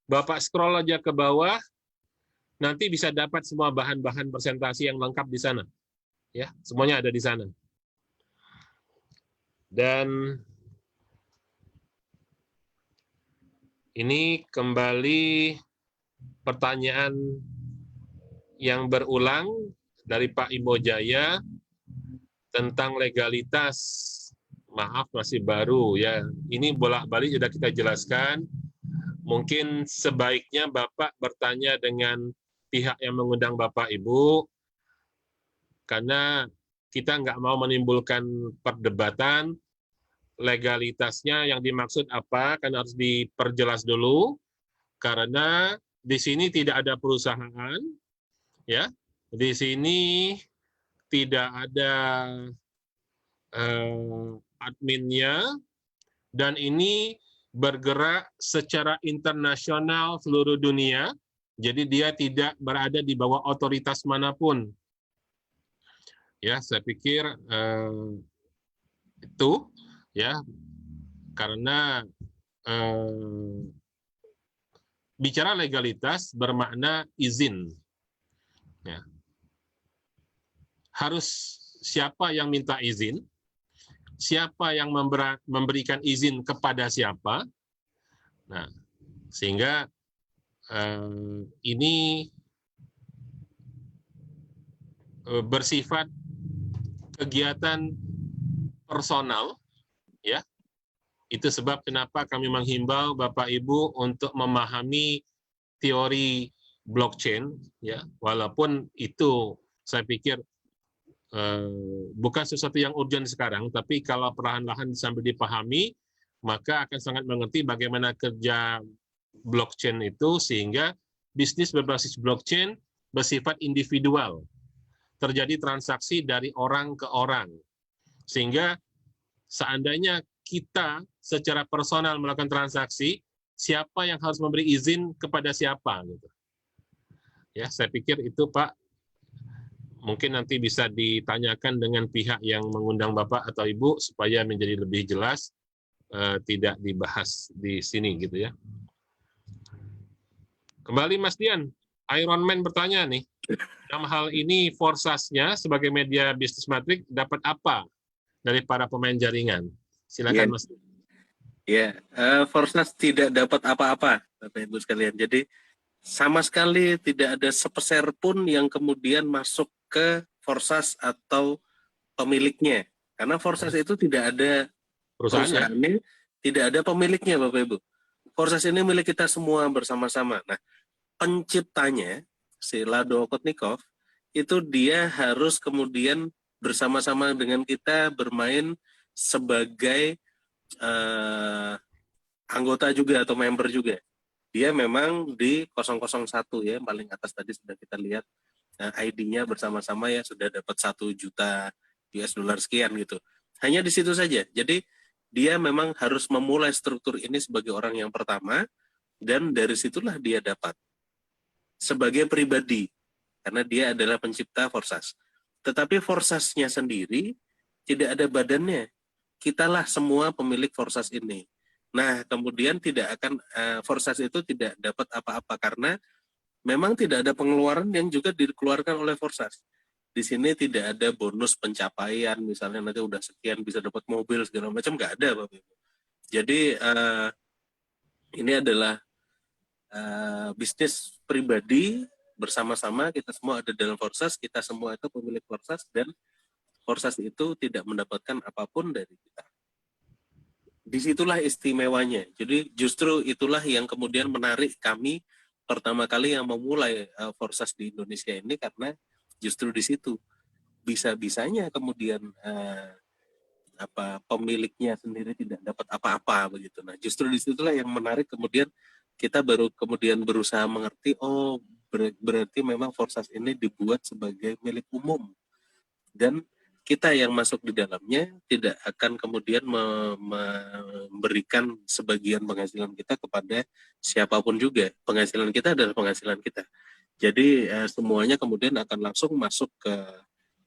Bapak scroll aja ke bawah, nanti bisa dapat semua bahan-bahan presentasi yang lengkap di sana. Ya, semuanya ada di sana. Dan ini kembali pertanyaan yang berulang dari Pak Imojaya tentang legalitas. Maaf, masih baru ya. Ini bolak-balik sudah kita jelaskan. Mungkin sebaiknya Bapak bertanya dengan pihak yang mengundang Bapak Ibu, karena kita nggak mau menimbulkan perdebatan. Legalitasnya yang dimaksud apa, kan harus diperjelas dulu, karena di sini tidak ada perusahaan, ya, di sini tidak ada adminnya, dan ini bergerak secara internasional seluruh dunia, jadi dia tidak berada di bawah otoritas manapun. Ya, saya pikir itu ya, karena bicara legalitas bermakna izin. Ya. Harus siapa yang minta izin, siapa yang memberikan izin kepada siapa. Nah, sehingga ini bersifat kegiatan personal, ya. Itu sebab kenapa kami menghimbau Bapak Ibu untuk memahami teori blockchain, ya. Walaupun itu saya pikir bukan sesuatu yang urgent sekarang, tapi kalau perlahan-lahan sambil dipahami, maka akan sangat mengerti bagaimana kerja blockchain itu, sehingga bisnis berbasis blockchain bersifat individual. Terjadi transaksi dari orang ke orang. Sehingga seandainya kita secara personal melakukan transaksi, siapa yang harus memberi izin kepada siapa gitu. Ya, saya pikir itu Pak mungkin nanti bisa ditanyakan dengan pihak yang mengundang Bapak atau Ibu supaya menjadi lebih jelas, tidak dibahas di sini gitu ya. Kembali Mas Dian, Iron Man bertanya nih, dalam hal ini Forsasnya sebagai media bisnis matrik dapat apa dari para pemain jaringan? Silakan Mas. Ya, Forsas tidak dapat apa-apa, Bapak Ibu sekalian. Jadi sama sekali tidak ada sepeser pun yang kemudian masuk ke Forsas atau pemiliknya. Karena Forsas itu tidak ada Perusahaannya? perusahaannya, tidak ada pemiliknya, Bapak Ibu. Forsas ini milik kita semua bersama-sama. Nah, penciptanya, si Lado Okotnikov, itu dia harus kemudian bersama-sama dengan kita bermain sebagai anggota juga atau member juga. Dia memang di 001 ya, paling atas tadi sudah kita lihat ID-nya bersama-sama ya sudah dapat 1 juta US dollar sekian gitu. Hanya di situ saja. Jadi dia memang harus memulai struktur ini sebagai orang yang pertama dan dari situlah dia dapat sebagai pribadi karena dia adalah pencipta Forsas. Tetapi Forsasnya sendiri tidak ada badannya. Kitalah semua pemilik Forsas ini. Nah, kemudian tidak akan Forsas itu tidak dapat apa-apa karena memang tidak ada pengeluaran yang juga dikeluarkan oleh Forsas. Di sini tidak ada bonus pencapaian, misalnya nanti udah sekian bisa dapat mobil segala macam, nggak ada, Bapak Ibu. Jadi ini adalah bisnis pribadi bersama-sama, kita semua ada dalam Forsas, kita semua itu pemilik Forsas dan Forsas itu tidak mendapatkan apapun dari kita. Disitulah istimewanya. Jadi justru itulah yang kemudian menarik kami pertama kali yang memulai Forsas di Indonesia ini karena justru di situ bisa-bisanya kemudian pemiliknya sendiri tidak dapat apa-apa begitu. Nah, justru disitulah yang menarik kemudian kita baru kemudian berusaha mengerti berarti memang Forsas ini dibuat sebagai milik umum dan kita yang masuk di dalamnya tidak akan kemudian memberikan sebagian penghasilan kita kepada siapapun juga. Penghasilan kita adalah penghasilan kita. Jadi semuanya kemudian akan langsung masuk ke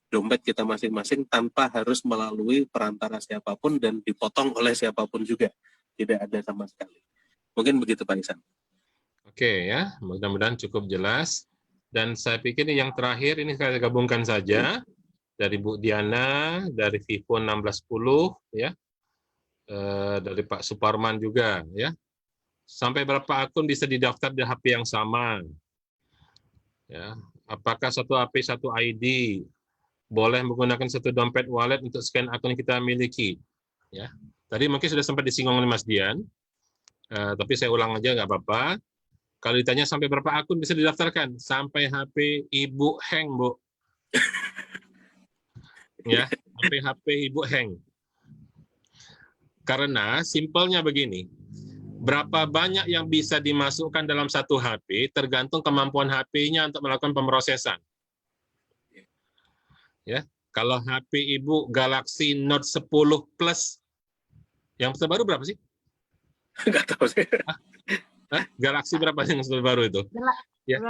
dompet kita masing-masing tanpa harus melalui perantara siapapun dan dipotong oleh siapapun juga. Tidak ada sama sekali. Mungkin begitu Pak Isan. Oke ya, mudah-mudahan cukup jelas. Dan saya pikir yang terakhir ini saya gabungkan saja. Dari Bu Diana, dari Vivo 1610, ya, dari Pak Suparman juga, ya. Sampai berapa akun bisa didaftar di HP yang sama? Ya, apakah satu HP satu ID? Boleh menggunakan satu dompet wallet untuk scan akun yang kita miliki? Ya, tadi mungkin sudah sempat disinggung oleh Mas Dian, tapi saya ulang aja nggak apa-apa. Kalau ditanya sampai berapa akun bisa didaftarkan? Sampai HP Ibu hang, Bu. Ya, sampai HP Ibu hang. Karena simpelnya begini, berapa banyak yang bisa dimasukkan dalam satu HP tergantung kemampuan HP-nya untuk melakukan pemrosesan. Ya, kalau HP Ibu Galaxy Note 10 Plus, yang terbaru berapa sih? Nggak tahu sih. Galaxy berapa yang terbaru itu? Ya,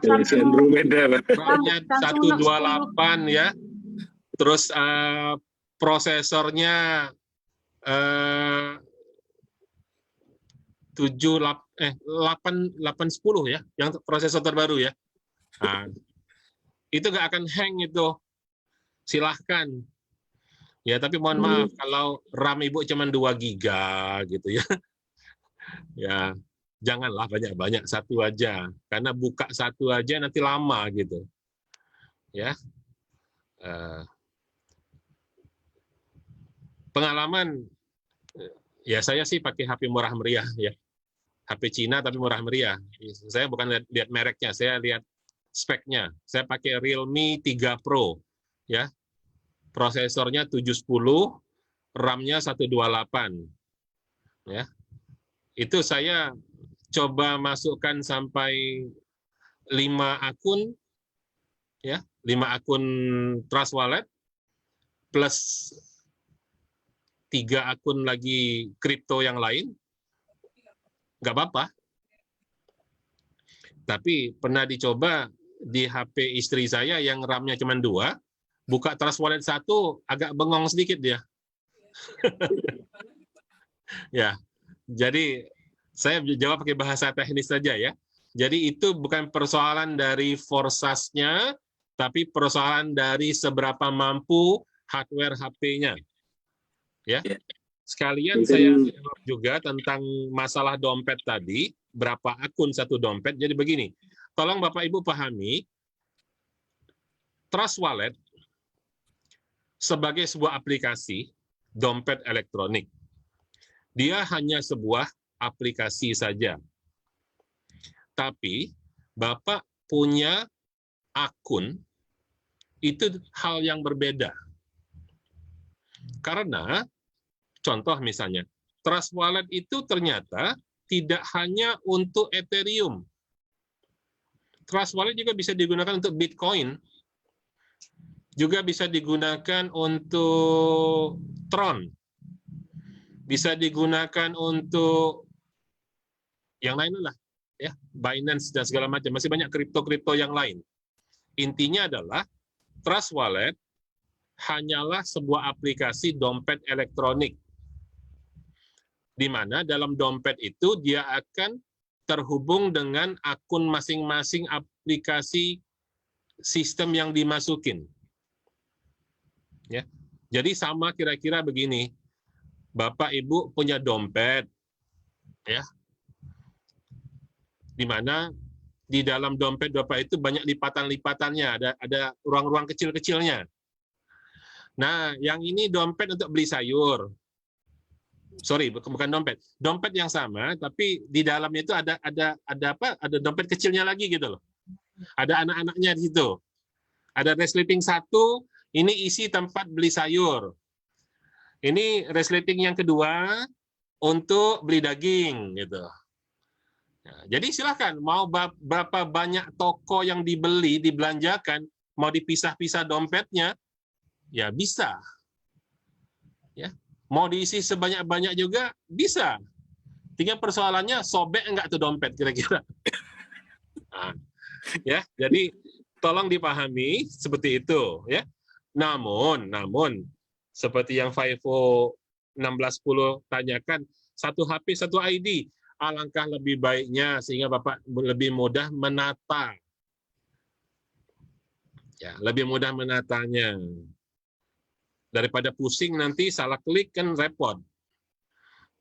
Galaxy Andromeda. RAM-nya 128 ya. Terus prosesornya 810 ya, yang prosesor terbaru ya. Nah, itu nggak akan hang itu. Silahkan. Ya, tapi mohon maaf kalau RAM Ibu cuma 2 giga gitu ya. Ya, janganlah banyak-banyak, satu aja. Karena buka satu aja nanti lama gitu. Ya. Pengalaman ya saya sih pakai HP murah meriah ya. HP Cina tapi murah meriah. Saya bukan lihat mereknya, saya lihat speknya. Saya pakai Realme 3 Pro ya. Prosesornya 710, RAM-nya 128. Ya. Itu saya coba masukkan sampai 5 akun ya, 5 akun Trust Wallet plus 3 akun lagi kripto yang lain, nggak apa-apa. Tapi pernah dicoba di HP istri saya yang RAM-nya cuma 2, buka Trust Wallet 1, agak bengong sedikit dia. Ya, jadi saya jawab pakai bahasa teknis saja ya. Jadi itu bukan persoalan dari forsasnya, tapi persoalan dari seberapa mampu hardware HP-nya. Ya. Sekalian saya jawab juga tentang masalah dompet tadi, berapa akun satu dompet. Jadi begini, tolong Bapak Ibu pahami, Trust Wallet sebagai sebuah aplikasi dompet elektronik. Dia hanya sebuah aplikasi saja. Tapi Bapak punya akun, itu hal yang berbeda. Karena, contoh misalnya, Trust Wallet itu ternyata tidak hanya untuk Ethereum. Trust Wallet juga bisa digunakan untuk Bitcoin. Juga bisa digunakan untuk Tron. Bisa digunakan untuk yang lain lah, ya, Binance dan segala macam. Masih banyak kripto-kripto yang lain. Intinya adalah Trust Wallet hanyalah sebuah aplikasi dompet elektronik, di mana dalam dompet itu dia akan terhubung dengan akun masing-masing aplikasi sistem yang dimasukin. Ya, jadi sama kira-kira begini, Bapak Ibu punya dompet, ya, di mana di dalam dompet Bapak itu banyak lipatan-lipatannya, ada ruang-ruang kecil-kecilnya. Nah, yang ini dompet untuk beli sayur. Sorry, bukan dompet. Dompet yang sama, tapi di dalamnya itu ada apa? Ada dompet kecilnya lagi gitu loh. Ada anak-anaknya di situ. Ada resleting 1, ini isi tempat beli sayur. Ini resleting yang kedua untuk beli daging gitu. Nah, jadi silakan mau berapa banyak toko yang dibeli, dibelanjakan, mau dipisah-pisah dompetnya, ya bisa. Ya, mau diisi sebanyak-banyak juga bisa. Tinggal persoalannya sobek enggak tuh dompet kira-kira. Nah, ya, jadi tolong dipahami seperti itu ya. Namun seperti yang FIFO 1610 tanyakan, satu HP satu ID, alangkah lebih baiknya sehingga Bapak lebih mudah menata. Ya, lebih mudah menatanya. Daripada pusing nanti salah klik kan repot.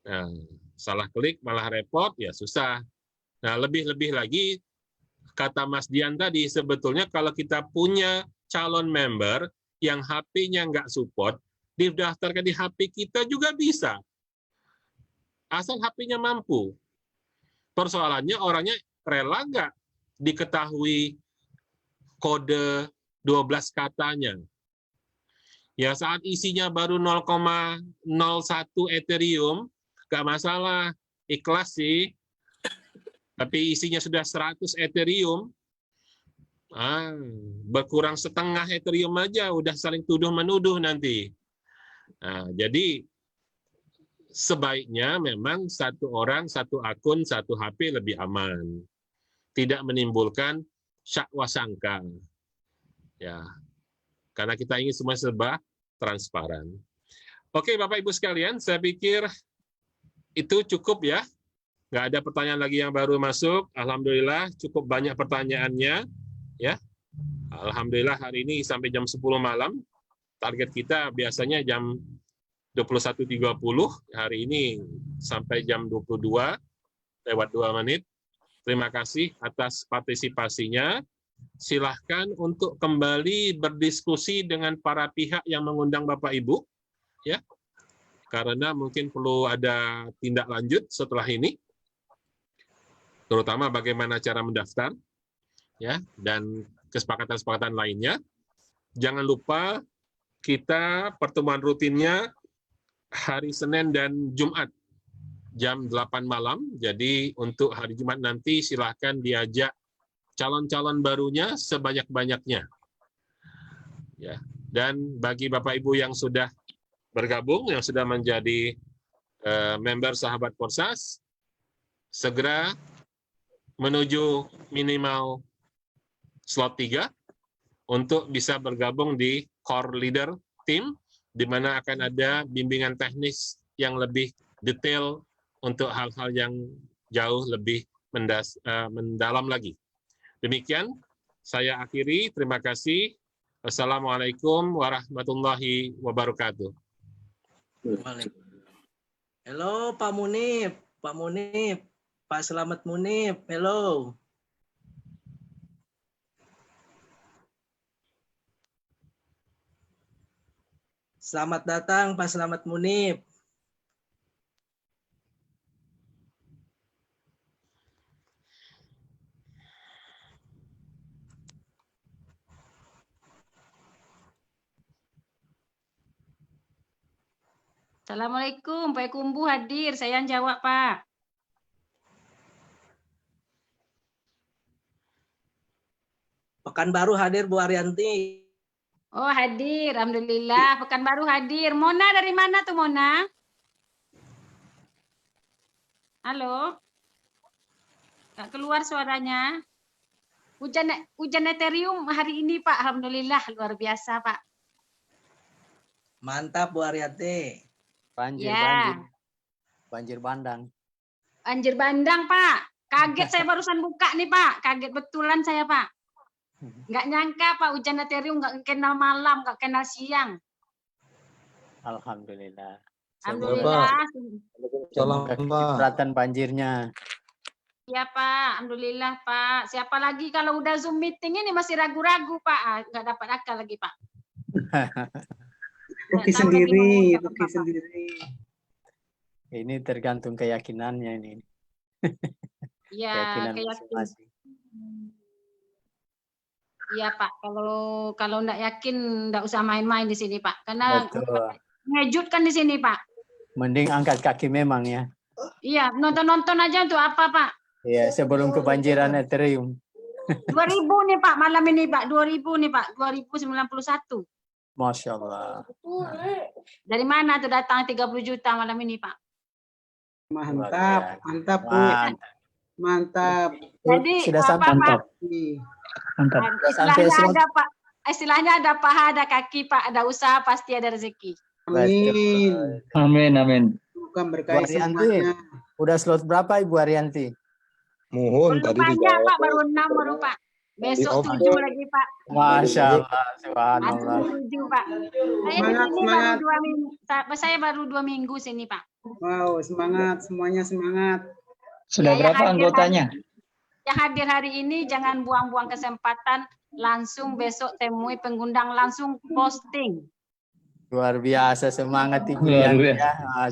Nah, salah klik malah repot, ya susah. Nah, lebih-lebih lagi, kata Mas Dian tadi, sebetulnya kalau kita punya calon member yang HP-nya nggak support, didaftarkan di HP kita juga bisa. Asal HP-nya mampu. Persoalannya orangnya rela nggak diketahui kode 12 katanya. Ya saat isinya baru 0,01 Ethereum, nggak masalah, ikhlas sih. Tapi isinya sudah 100 Ethereum, berkurang setengah Ethereum aja, udah saling tuduh-menuduh nanti. Nah, jadi sebaiknya memang satu orang, satu akun, satu HP lebih aman. Tidak menimbulkan syakwa sangka. Ya, karena kita ingin semua serba transparan. Oke, Bapak Ibu sekalian, saya pikir itu cukup ya. Nggak ada pertanyaan lagi yang baru masuk. Alhamdulillah cukup banyak pertanyaannya. Ya, alhamdulillah hari ini sampai jam 10 malam. Target kita biasanya jam 21.30. Hari ini sampai jam 22 lewat 2 menit. Terima kasih atas partisipasinya. Silahkan untuk kembali berdiskusi dengan para pihak yang mengundang Bapak Ibu, ya, karena mungkin perlu ada tindak lanjut setelah ini, terutama bagaimana cara mendaftar, ya, dan kesepakatan-kesepakatan lainnya. Jangan lupa kita pertemuan rutinnya hari Senin dan Jumat jam 8 malam. Jadi untuk hari Jumat nanti silahkan diajak calon-calon barunya sebanyak-banyaknya. Ya, dan bagi Bapak Ibu yang sudah bergabung, yang sudah menjadi member Sahabat Korsas, segera menuju minimal slot 3 untuk bisa bergabung di core leader team, di mana akan ada bimbingan teknis yang lebih detail untuk hal-hal yang jauh lebih mendalam lagi. Demikian, saya akhiri. Terima kasih. Wassalamualaikum warahmatullahi wabarakatuh. Halo Pak Munib, Pak Selamat Munib, halo. Selamat datang Pak Selamat Munib. Assalamualaikum, Pak Kumbu hadir. Saya yang jawab, Pak. Pekanbaru hadir Bu Arianti. Oh, hadir. Alhamdulillah. Pekanbaru hadir. Mona dari mana tuh, Mona? Halo? Nggak keluar suaranya. Hujan Ethereum hari ini, Pak. Alhamdulillah. Luar biasa, Pak. Mantap Bu Arianti. Banjir bandang. Banjir bandang, Pak. Kaget saya barusan buka nih, Pak. Kaget betulan saya, Pak. Nggak nyangka, Pak, hujan Ethereum nggak kenal malam, nggak kenal siang. Alhamdulillah. Alhamdulillah. Keberatan banjirnya. Iya, Pak. Alhamdulillah, Pak. Siapa lagi kalau udah Zoom meeting ini masih ragu-ragu, Pak. Nggak dapat akal lagi, Pak. Ruki sendiri. Ini tergantung keyakinannya ini. Iya, Keyakinan kayak masing-masing. iya, Pak. Kalau nggak yakin nggak usah main-main di sini, Pak. Karena Betul. mengejutkan di sini, Pak. Mending angkat kaki memang ya. Iya, nonton-nonton aja untuk apa, Pak? Iya, sebelum kebanjiran Ethereum. 2000 nih, Pak, malam ini, Pak. 2000 nih, Pak. 2091. Masya Allah. Dari mana tuh datang 30 juta malam ini, Pak? Mantap, Bu. Mantap. Jadi Sudah sampai. Pak? Mantap. Istilahnya ada, Pak. Istilahnya ada paha, ada kaki, Pak. Ada usaha, pasti ada rezeki. Amin. Amin. Bukan Bu berkait Arianti, semuanya. udah slot berapa Ibu Arianti? Mohon Belum tadi banyak, dijawab. Pak. Baru 6 baru, Pak. Besok Di 7 lagi, Pak. Masya Allah, Masih subhanallah. 7, Pak. Saya di Semangat, sini semangat. baru 2 minggu. Saya baru 2 minggu sini, Pak. Wow, semangat, semuanya semangat. Sudah Ya, berapa yang hadir anggotanya? Yang hadir hari ini jangan buang-buang kesempatan. Langsung besok temui pengundang, langsung posting. Luar biasa semangat Ibu Luar Yanti biasa. ya.